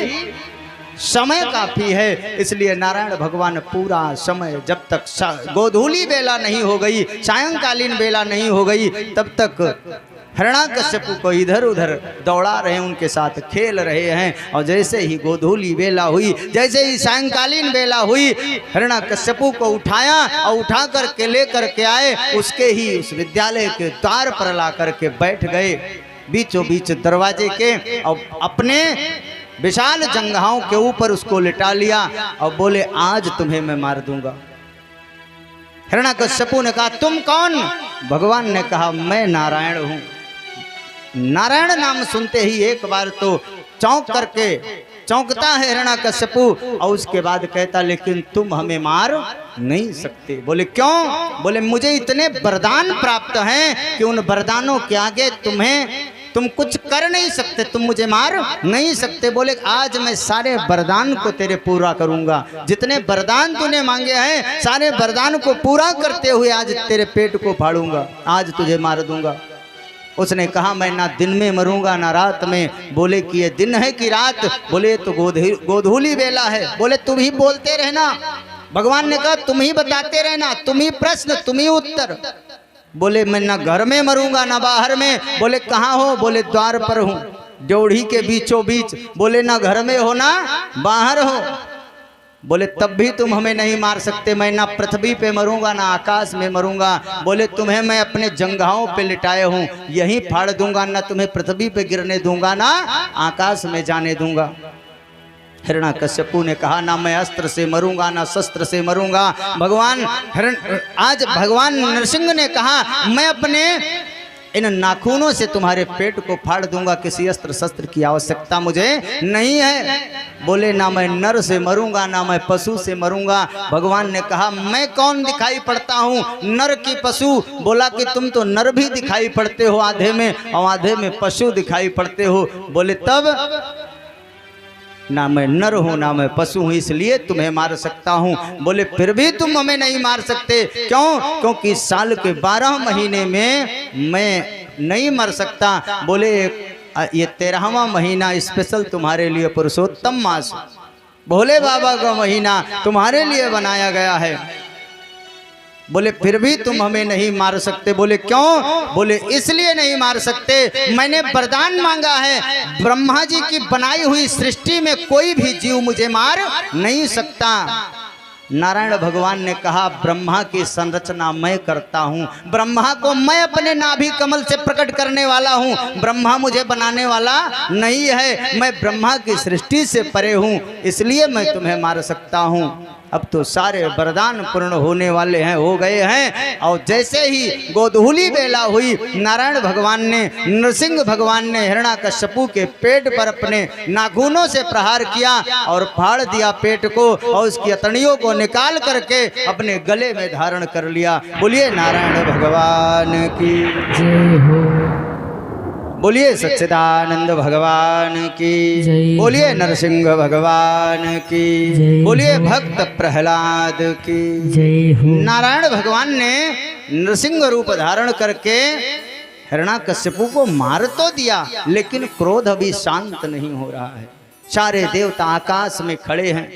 Speaker 1: समय काफी है, इसलिए नारायण भगवान पूरा समय, जब तक गोधूली बेला नहीं हो गई, सायंकालीन बेला नहीं हो गई, तब तक हिरण्याकश्यपु को इधर उधर दौड़ा रहे, उनके साथ खेल रहे हैं। और जैसे ही गोधूली बेला हुई, जैसे ही सायंकालीन बेला हुई, हिरण्याकश्यपु को उठाया और उठा कर के लेकर के आए, उसके ही उस विद्यालय के द्वार पर ला कर के बैठ गए, बीचों बीच दरवाजे के, और अपने विशाल जंघाओं के ऊपर उसको लिटा लिया और बोले, आज तुम्हें मैं मार दूंगा। हिरण्याकश्यपु ने कहा, तुम कौन? भगवान ने कहा, मैं नारायण हूं। नारायण नाम सुनते ही एक बार तो चौंकता है हिरण्याकश्यपु, और उसके बाद कहता, लेकिन तुम हमें मार नहीं सकते। बोले क्यों? बोले मुझे इतने वरदान प्राप्त हैं कि उन वरदानों के आगे तुम कुछ कर नहीं सकते, तुम मुझे मार नहीं सकते। बोले आज मैं सारे वरदान को तेरे पूरा करूंगा, जितने वरदान तूने मांगे हैं सारे वरदान को पूरा करते हुए आज तेरे पेट को फाड़ूंगा, आज तुझे मार दूंगा। उसने कहा, मैं ना दिन में मरूंगा ना रात में। बोले कि ये दिन है कि रात? बोले तो गोधूली बेला है। बोले तुम ही बोलते रहना। भगवान ने कहा, तुम ही बताते रहना, तुम ही प्रश्न, तुम ही उत्तर। बोले मैं ना घर में मरूंगा ना बाहर में। बोले कहाँ हो? बोले द्वार पर हूँ, ड्योढ़ी के बीचों बीच। बोले ना घर में हो ना बाहर हो। बोले तब भी तुम हमें नहीं मार सकते, मैं ना पृथ्वी पे मरूंगा ना आकाश में मरूंगा। बोले तुम्हें मैं अपने जंघाओं पे लिटाए हूँ, यहीं फाड़ दूंगा, ना तुम्हें पृथ्वी पे गिरने दूंगा ना आकाश में जाने दूंगा। हिरण्याकश्यपु ने कहा, ना मैं अस्त्र से मरूंगा ना शस्त्र से मरूंगा। आज भगवान नरसिंह ने कहा, मैं अपने इन नाखूनों से तुम्हारे पेट को फाड़ दूंगा, किसी अस्त्र शस्त्र की आवश्यकता मुझे नहीं है। बोले ना मैं नर से मरूंगा ना मैं पशु से मरूंगा। भगवान ने कहा, मैं कौन दिखाई पड़ता हूँ, नर की पशु? बोला कि तुम तो नर भी दिखाई पड़ते हो आधे में, और आधे में पशु दिखाई पड़ते हो। बोले तब ना मैं नर हूं ना मैं पशु हूं, इसलिए तुम्हें मार सकता हूं। बोले फिर भी तुम हमें नहीं मार सकते, क्यों? क्योंकि साल के 12 महीने में मैं नहीं मर सकता। बोले ये 13वां महीना स्पेशल तुम्हारे लिए, पुरुषोत्तम मास, भोले बाबा का महीना तुम्हारे लिए बनाया गया है। बोले फिर भी तुम हमें नहीं मार सकते। बोले क्यों? बोले इसलिए नहीं मार सकते, मैंने वरदान मांगा है, ब्रह्मा जी की बनाई हुई सृष्टि में कोई भी जीव मुझे मार नहीं सकता। नारायण भगवान ने कहा, ब्रह्मा की संरचना मैं करता हूँ, ब्रह्मा को मैं अपने नाभि कमल से प्रकट करने वाला हूँ, ब्रह्मा मुझे बनाने वाला नहीं है, मैं ब्रह्मा की सृष्टि से परे हूँ, इसलिए मैं तुम्हें मार सकता हूँ। अब तो सारे वरदान पूर्ण होने वाले हैं, हो गए हैं। और जैसे ही गोधूली बेला हुई, नारायण भगवान ने, नरसिंह भगवान ने हिरण्याकश्यपु के पेट पर अपने नाखूनों से प्रहार किया और फाड़ दिया पेट को, और उसकी अतड़ियों को निकाल करके अपने गले में धारण कर लिया। बोलिए नारायण भगवान की
Speaker 2: जय हो।
Speaker 1: बोलिए सच्चिदानंद भगवान की, बोलिए नरसिंह भगवान की, बोलिए भक्त प्रहलाद की
Speaker 2: जय हो।
Speaker 1: नारायण भगवान ने नरसिंह रूप धारण करके हिरण्याकश्यपु को मार तो दिया, लेकिन क्रोध अभी शांत नहीं हो रहा है। सारे देवता आकाश में खड़े हैं,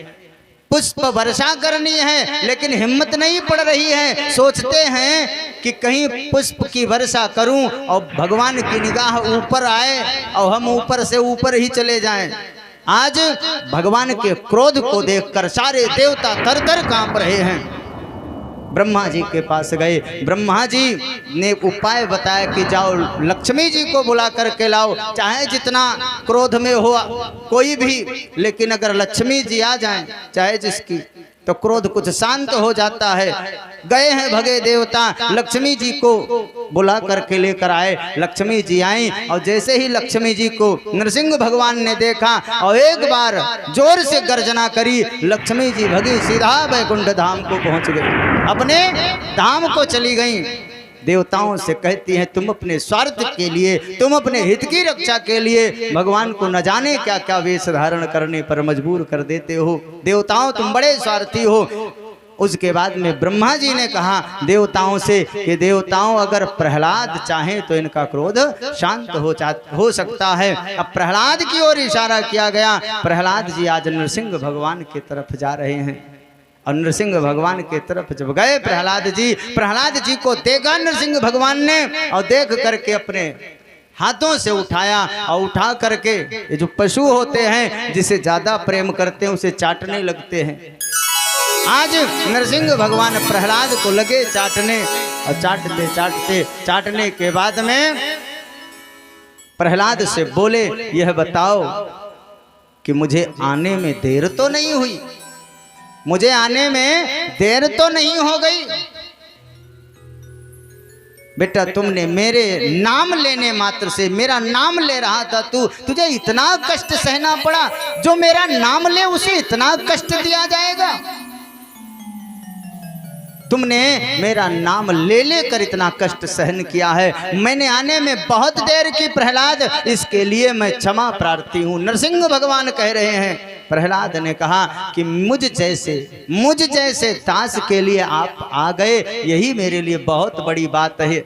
Speaker 1: पुष्प वर्षा करनी है, लेकिन हिम्मत नहीं पड़ रही है। सोचते हैं कि कहीं पुष्प की वर्षा करूं और भगवान की निगाह ऊपर आए और हम ऊपर से ऊपर ही चले जाएं। आज भगवान के क्रोध को देखकर सारे देवता तर तर कांप रहे हैं। ब्रह्मा जी के पास गए, ब्रह्मा जी ने उपाय बताया कि जाओ लक्ष्मी जी को बुला करके लाओ, चाहे जितना क्रोध में हो कोई भी, लेकिन अगर लक्ष्मी जी आ जाएं, चाहे जिसकी तो क्रोध कुछ शांत हो जाता है। गए हैं भगे देवता, लक्ष्मी जी को बुला करके लेकर आए। लक्ष्मी जी आई और जैसे ही लक्ष्मी जी को नरसिंह भगवान ने देखा और एक बार जोर से गर्जना करी, लक्ष्मी जी भगी सीधा वैकुंठ धाम को पहुंच गई, अपने धाम को चली गई। देवताओं से कहती हैं तुम अपने स्वार्थ के लिए, तुम अपने हित की रक्षा के लिए भगवान को न जाने क्या क्या वेश धारण करने पर मजबूर कर देते हो। देवताओं तुम बड़े स्वार्थी हो। उसके बाद में ब्रह्मा जी ने कहा देवताओं से कि देवताओं अगर प्रहलाद चाहें तो इनका क्रोध शांत हो सकता है। अब प्रहलाद की ओर इशारा किया गया। प्रहलाद जी आज नरसिंह भगवान की तरफ जा रहे हैं और नरसिंह भगवान की तरफ जब गए प्रहलाद जी को देखा नरसिंह भगवान ने और देख करके अपने हाथों से उठाया और उठा करके ये जो पशु होते हैं जिसे ज्यादा प्रेम करते हैं उसे चाटने लगते हैं। आज नरसिंह भगवान प्रहलाद को लगे चाटने और चाटने के बाद में प्रहलाद से बोले यह बताओ कि मुझे आने में देर तो नहीं हुई, मुझे आने में देर तो नहीं हो गई? बेटा तुमने मेरे नाम लेने मात्र से, मेरा नाम ले रहा था तुझे इतना कष्ट सहना पड़ा? जो मेरा नाम ले उसे इतना कष्ट दिया जाएगा? तुमने मेरा नाम ले लेकर इतना कष्ट सहन किया है। मैंने आने में बहुत देर की प्रहलाद, इसके लिए मैं क्षमा प्रार्थी हूँ। नरसिंह भगवान कह रहे हैं। प्रहलाद ने कहा कि मुझ जैसे दास के लिए आप आ गए, यही मेरे लिए बहुत बड़ी बात है।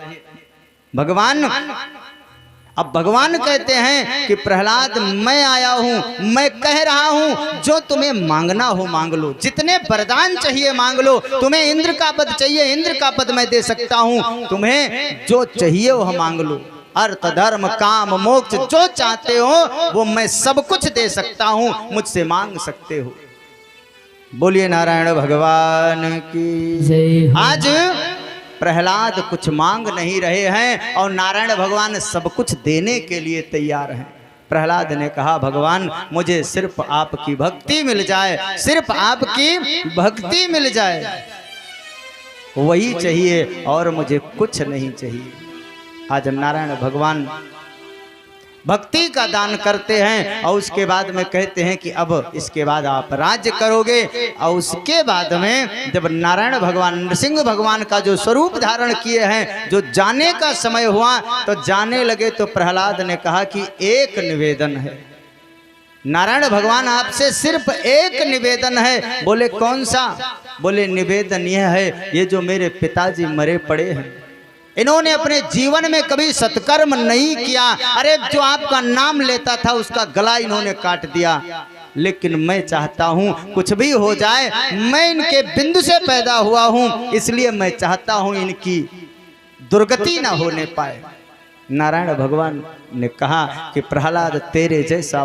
Speaker 1: अब भगवान कहते हैं कि प्रहलाद मैं आया हूं, मैं कह रहा हूं जो तुम्हें मांगना हो मांग लो, जितने वरदान चाहिए मांग लो। तुम्हें इंद्र का पद चाहिए, इंद्र का पद मैं दे सकता हूं। तुम्हें जो चाहिए वह मांग लो। अर्थ धर्म काम मोक्ष जो चाहते हो वो मैं सब कुछ दे सकता हूं, मुझसे मांग सकते हो। बोलिए नारायण भगवान की जय। आज प्रहलाद कुछ मांग नहीं रहे हैं और नारायण भगवान सब कुछ देने के लिए तैयार हैं। प्रहलाद ने कहा भगवान मुझे सिर्फ आपकी भक्ति मिल जाए, सिर्फ आपकी भक्ति मिल जाए, वही चाहिए और मुझे कुछ नहीं चाहिए। आज नारायण भगवान भक्ति का दान करते हैं और उसके बाद में कहते हैं कि अब इसके बाद आप राज्य करोगे। और उसके बाद में जब नारायण भगवान नरसिंह भगवान का जो स्वरूप धारण किए हैं, जो जाने का समय हुआ तो जाने लगे, तो प्रहलाद ने कहा कि एक निवेदन है नारायण भगवान आपसे, सिर्फ एक निवेदन है। बोले कौन सा? बोले निवेदन यह है, ये जो मेरे पिताजी मरे पड़े हैं, इन्होंने अपने जीवन में कभी सत्कर्म नहीं किया। अरे जो आपका नाम लेता था उसका गला इन्होंने काट दिया। लेकिन मैं चाहता हूं कुछ भी हो जाए, मैं इनके बिंदु से पैदा हुआ हूं, इसलिए मैं चाहता हूं इनकी दुर्गति ना होने पाए। नारायण भगवान ने कहा कि प्रहलाद तेरे जैसा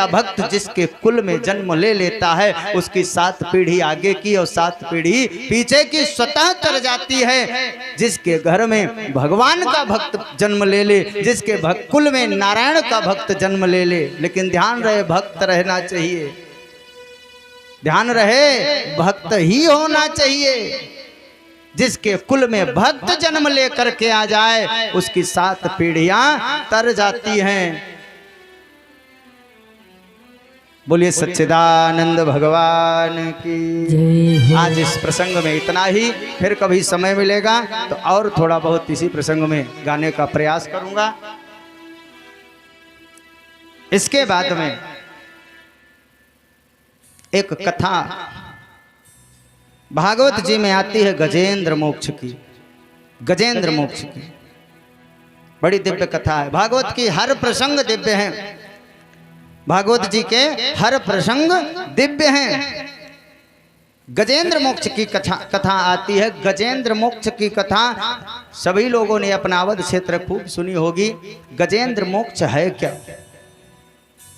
Speaker 1: भक्त जिसके कुल में जन्म ले लेता है, उसकी 7 पीढ़ी आगे की और 7 पीढ़ी पीछे की स्वतः तर जाती है। जिसके घर में भगवान का भक्त जन्म ले ले, जिसके कुल में नारायण का भक्त जन्म ले ले, लेकिन ध्यान रहे भक्त रहना चाहिए, ध्यान रहे भक्त ही होना चाहिए। जिसके कुल में भक्त जन्म लेकर के आ जाए उसकी 7 पीढ़ियां तर जाती हैं। बोलिए सच्चिदानंद भगवान की। आज इस प्रसंग में इतना ही, फिर कभी समय मिलेगा तो और थोड़ा बहुत इसी प्रसंग में गाने का प्रयास करूंगा। इसके बाद में एक कथा भागवत जी में आती है गजेंद्र मोक्ष की। गजेंद्र मोक्ष की बड़ी दिव्य कथा है। भागवत की हर प्रसंग दिव्य है, भागवत जी के हर प्रसंग दिव्य हैं। गजेंद्र मोक्ष की कथा आती है। गजेंद्र मोक्ष की कथा सभी लोगों ने अपना अवध क्षेत्र खूब सुनी होगी। गजेंद्र मोक्ष है क्या?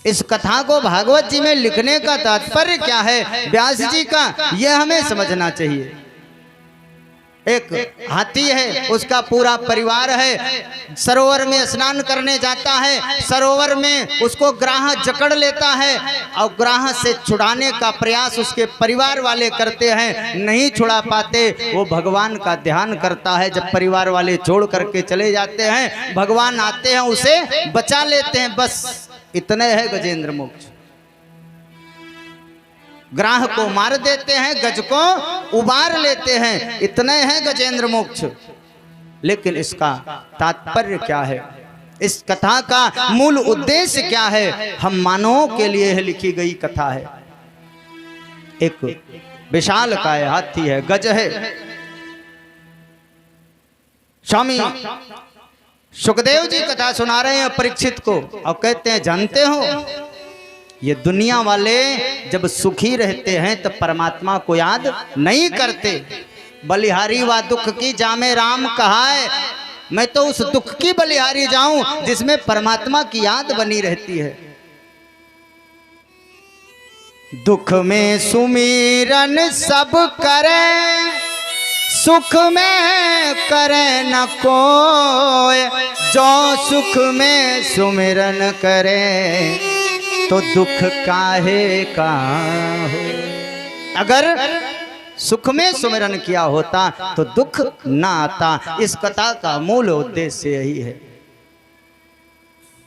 Speaker 1: इस कथा को भागवत जी में लिखने का तात्पर्य क्या है व्यास जी का, यह हमें समझना चाहिए। एक हाथी है, उसका पूरा परिवार है, सरोवर में स्नान करने जाता है, सरोवर में उसको ग्राह जकड़ लेता है और ग्राह से छुड़ाने का प्रयास उसके परिवार वाले करते हैं, नहीं छुड़ा पाते। वो भगवान का ध्यान करता है, जब परिवार वाले छोड़ करके चले जाते हैं, भगवान आते हैं, उसे बचा लेते हैं। बस इतने है गजेंद्र मोक्ष। ग्राह को मार देते हैं, गज को उबार लेते हैं, इतने हैं गजेंद्र मोक्ष। लेकिन इसका तात्पर्य क्या है, इस कथा का मूल उद्देश्य क्या है? हम मानवों के लिए लिखी गई कथा है। एक विशाल काय हाथी है, गज है। स्वामी सुखदेव जी कथा सुना रहे हैं परीक्षित को और कहते हैं, जानते हो ये दुनिया वाले जब सुखी रहते हैं तब परमात्मा को याद नहीं करते। बलिहारी व दुख की जामे राम कहा है, मैं तो उस दुख की बलिहारी जाऊं जिसमें परमात्मा की याद बनी रहती है। दुख में सुमिरन सब करे, सुख में करे न कोई, जो सुख में सुमिरन करे तो दुख काहे का हो। अगर सुख में सुमिरन किया होता तो दुख ना आता। इस कथा का मूल उद्देश्य यही है।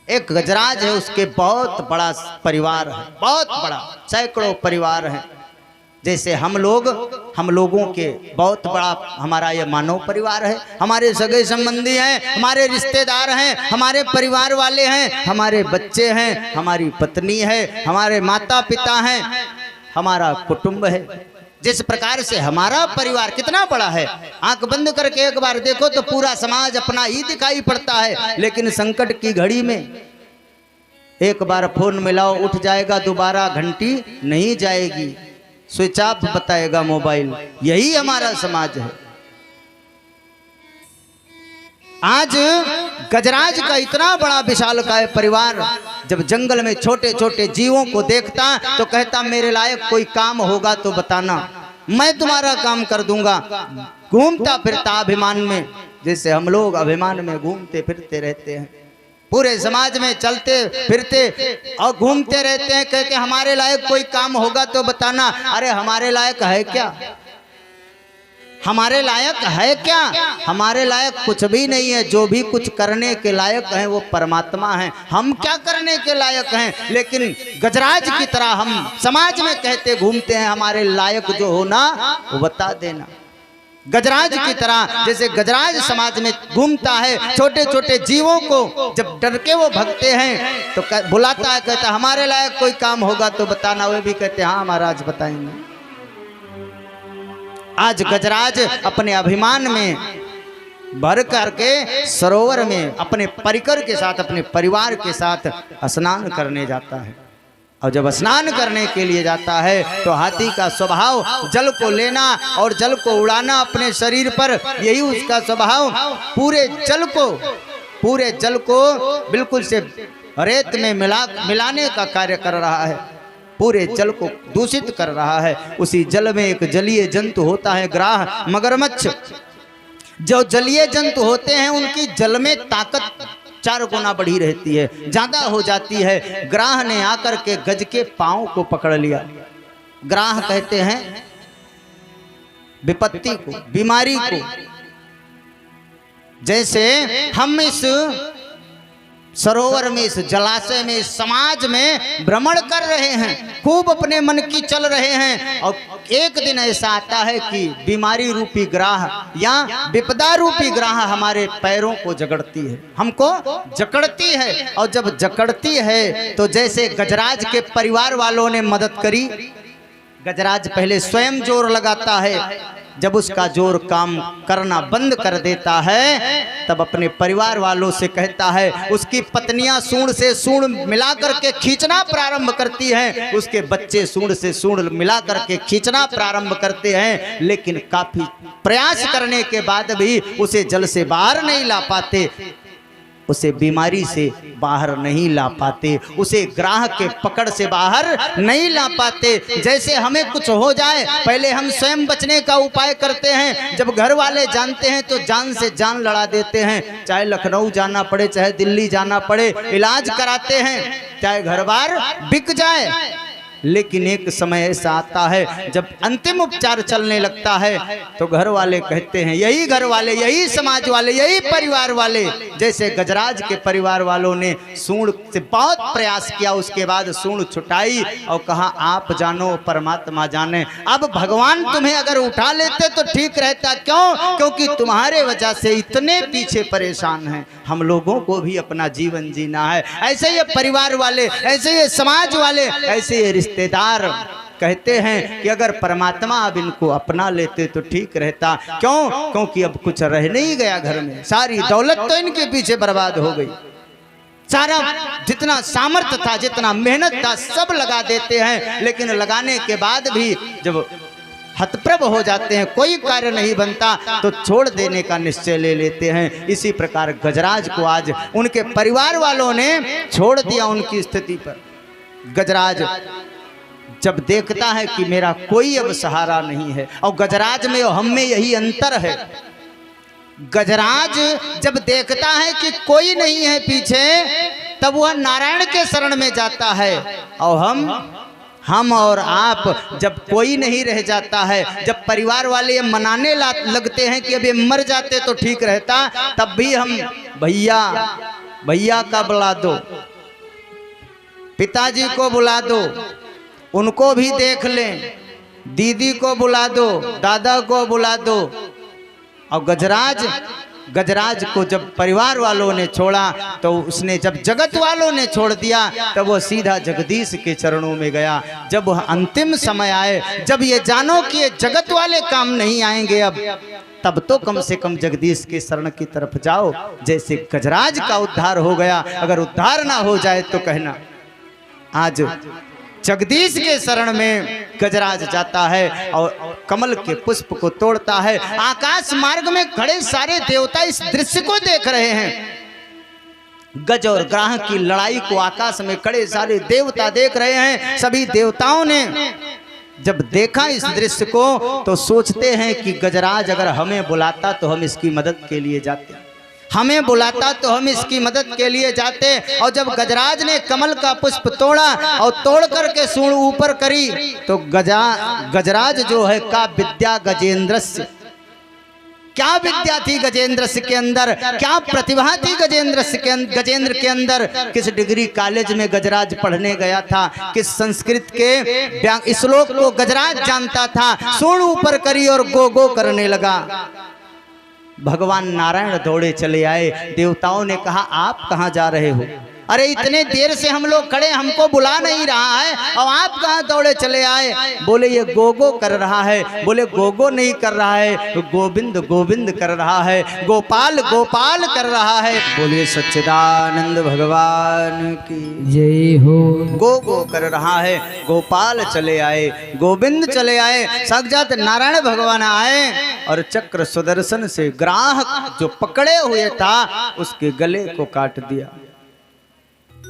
Speaker 1: एक गजराज है, उसके बहुत बड़ा परिवार है, बहुत बड़ा, सैकड़ों परिवार है। जैसे हम लोगों के बहुत बड़ा हमारा ये मानव परिवार है, हमारे सगे संबंधी हैं, हमारे रिश्तेदार हैं, हमारे परिवार वाले हैं, हमारे बच्चे हैं, हमारी पत्नी है, हमारे माता पिता हैं, हमारा कुटुंब है। जिस प्रकार से हमारा परिवार कितना बड़ा है, आंख बंद करके एक बार देखो तो पूरा समाज अपना ही दिखाई पड़ता है। लेकिन संकट की घड़ी में एक बार फोन मिलाओ, उठ जाएगा, दोबारा घंटी नहीं जाएगी, स्विच ऑफ बताएगा मोबाइल। यही हमारा समाज है। आज गजराज का इतना बड़ा विशालकाय परिवार जब जंगल में छोटे छोटे जीवों को देखता तो कहता, मेरे लायक कोई काम होगा तो बताना, मैं तुम्हारा काम कर दूंगा। घूमता फिरता अभिमान में, जैसे हम लोग अभिमान में घूमते फिरते रहते हैं, पूरे समाज में चलते फिरते और घूमते रहते हैं, कहते हमारे लायक कोई काम होगा तो बताना। अरे हमारे लायक है क्या? हमारे लायक है क्या? हमारे लायक कुछ भी नहीं है। जो भी कुछ करने के लायक हैं वो परमात्मा है। हम क्या करने के लायक हैं? लेकिन गजराज की तरह हम समाज में कहते घूमते हैं, हमारे लायक जो हो ना वो बता देना। गजराज की तरह जैसे गजराज समाज में घूमता है, छोटे छोटे जीवों को जब डर के वो भगते हैं तो बुलाता है, कहता हमारे लायक कोई काम होगा तो बताना। वे भी कहते हाँ महाराज बताएंगे। आज गजराज अपने अभिमान में भर करके सरोवर में अपने परिकर के साथ, अपने परिवार के साथ स्नान करने जाता है। और जब स्नान करने के लिए जाता है तो हाथी का स्वभाव जल को लेना और जल को उड़ाना अपने शरीर पर, यही उसका स्वभाव। पूरे जल को बिल्कुल से रेत में मिलाने का कार्य कर रहा है, पूरे जल को दूषित कर रहा है। उसी जल में एक जलीय जंतु होता है, ग्राह, मगरमच्छ। जो जलीय जंतु होते हैं उनकी जल में ताकत 4 गुना बढ़ी रहती है, ज्यादा हो जाती है। ग्राह ने आकर के गज के पांव को पकड़ लिया। ग्राह कहते हैं विपत्ति को, बीमारी को। जैसे हम इस सरोवर में, इस जलाशय में, इस समाज में भ्रमण कर रहे हैं, खूब अपने मन की चल रहे हैं, और एक दिन ऐसा आता है कि बीमारी रूपी ग्राह या विपदा रूपी ग्राह हमारे पैरों को जकड़ती है, हमको जकड़ती है। और जब जकड़ती है तो जैसे गजराज के परिवार वालों ने मदद करी, गजराज पहले स्वयं जोर लगाता है। जब उसका जोर काम करना बंद कर देता है तब अपने परिवार वालों से कहता है, उसकी पत्नियां सूंड से सूंड मिला करके खींचना प्रारंभ करती हैं, उसके बच्चे सूंड से सूंड मिला करके खींचना प्रारंभ करते हैं, लेकिन काफी प्रयास करने के बाद भी उसे जल से बाहर नहीं ला पाते। उसे बीमारी से बाहर नहीं ला पाते, उसे ग्राह के पकड़ से बाहर नहीं ला पाते। जैसे हमें कुछ हो जाए पहले हम स्वयं बचने का उपाय करते हैं, जब घर वाले जानते हैं तो जान से जान लड़ा देते हैं, चाहे लखनऊ जाना पड़े चाहे दिल्ली जाना पड़े, इलाज कराते हैं, चाहे घर बार बिक जाए। लेकिन एक समय ऐसा आता है जब अंतिम उपचार चलने लगता है तो घर वाले कहते हैं, यही घर वाले, यही समाज वाले, यही परिवार वाले, जैसे गजराज के परिवार वालों ने सूंड से बहुत प्रयास किया, उसके बाद सूंड छुटाई और कहा आप जानो परमात्मा जाने। अब भगवान तुम्हें अगर उठा लेते तो ठीक रहता, क्यों? क्योंकि तुम्हारे वजह से इतने पीछे परेशान हैं, हम लोगों को भी अपना जीवन जीना है। ऐसे ये परिवार वाले, ऐसे ये समाज वाले, ऐसे ये रिश्तेदार कहते हैं कि अगर परमात्मा अब इनको अपना लेते तो ठीक रहता, क्यों? क्योंकि अब कुछ रह नहीं गया घर में, सारी दौलत तो इनके पीछे बर्बाद हो गई, सारा जितना सामर्थ्य था, जितना मेहनत था, सब लगा देते हैं, लेकिन लगाने के बाद भी जब हतप्रभ हो जाते हैं, कोई कार्य नहीं बनता, तो छोड़ देने का निश्चय ले लेते हैं। इसी प्रकार गजराज को आज उनके परिवार वालों ने छोड़ दिया उनकी स्थिति पर। गजराज जब देखता है कि मेरा कोई अब सहारा नहीं है, और गजराज में और हम में यही अंतर है, गजराज जब देखता है कि कोई नहीं है पीछे, तब वह नारायण के शरण में जाता है, और हम और आप जब कोई नहीं रह जाता है, जब परिवार वाले ये मनाने लगते हैं कि अब ये मर जाते तो ठीक रहता, तब भी हम भैया का बुला दो, पिताजी को बुला दो, उनको भी देख लें, दीदी को बुला दो, दादा को बुला दो। और गजराज को जब परिवार वालों ने छोड़ा तो उसने, जब जगत वालों ने छोड़ दिया तब वो सीधा जगदीश के चरणों में गया। जब वह अंतिम समय आए, जब ये जानो कि ये जगत वाले काम नहीं आएंगे अब, तब तो कम से कम जगदीश के शरण की तरफ जाओ। जैसे गजराज का उद्धार हो गया, अगर उद्धार ना हो जाए तो कहना। आज जगदीश के शरण में गजराज जाता है और कमल के पुष्प को तोड़ता है। आकाश मार्ग में खड़े सारे देवता इस दृश्य को देख रहे हैं। गज और ग्राह की लड़ाई को आकाश में खड़े सारे देवता देख रहे हैं। सभी देवताओं ने जब देखा इस दृश्य को तो सोचते हैं कि गजराज अगर हमें बुलाता तो हम इसकी मदद के लिए जाते, हमें बुलाता तो हम इसकी मदद के लिए जाते। और जब गजराज ने कमल का पुष्प तोड़ा और तोड़ करके सूंड ऊपर करी तो गजराज जो है का विद्या गजेंद्रस्य, क्या विद्या थी गजेंद्र के अंदर, क्या प्रतिभा थी गजेंद्र के अंदर। किस डिग्री कॉलेज में गजराज पढ़ने गया था, किस संस्कृत के श्लोक को गजराज जानता था। सूंड ऊपर करी और गो गो करने लगा। भगवान नारायण दौड़े चले आए। देवताओं ने कहा आप कहाँ जा रहे हो? अरे इतने देर से हम लोग खड़े, हमको बुला नहीं रहा है और आप कहाँ दौड़े चले आए? बोले ये गोगो कर रहा है। बोले गोगो नहीं कर रहा है, गोविंद गोविंद कर रहा है, गोपाल गोपाल कर रहा है। बोले सच्चिदानंद भगवान की
Speaker 2: जय हो।
Speaker 1: गोगो कर रहा है, गोपाल चले आए, गोविंद चले आए, साक्षात नारायण भगवान आए और चक्र सुदर्शन से ग्राहक जो पकड़े हुए था उसके गले को काट दिया।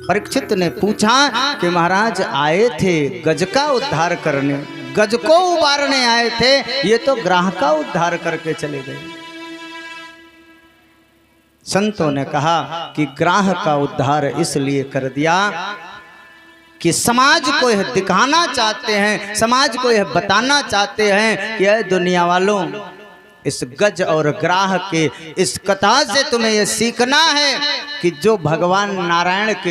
Speaker 1: परीक्षित ने पूछा कि महाराज आए थे गज का उद्धार करने, गज को उबारने आए थे, ये तो ग्राह का उद्धार करके चले गए। संतों ने कहा कि ग्राह का उद्धार इसलिए कर दिया कि समाज को यह दिखाना चाहते हैं, समाज को यह बताना चाहते हैं कि दुनिया वालों, इस गज और ग्राह के इस कथा से तुम्हें यह सीखना है कि जो भगवान नारायण के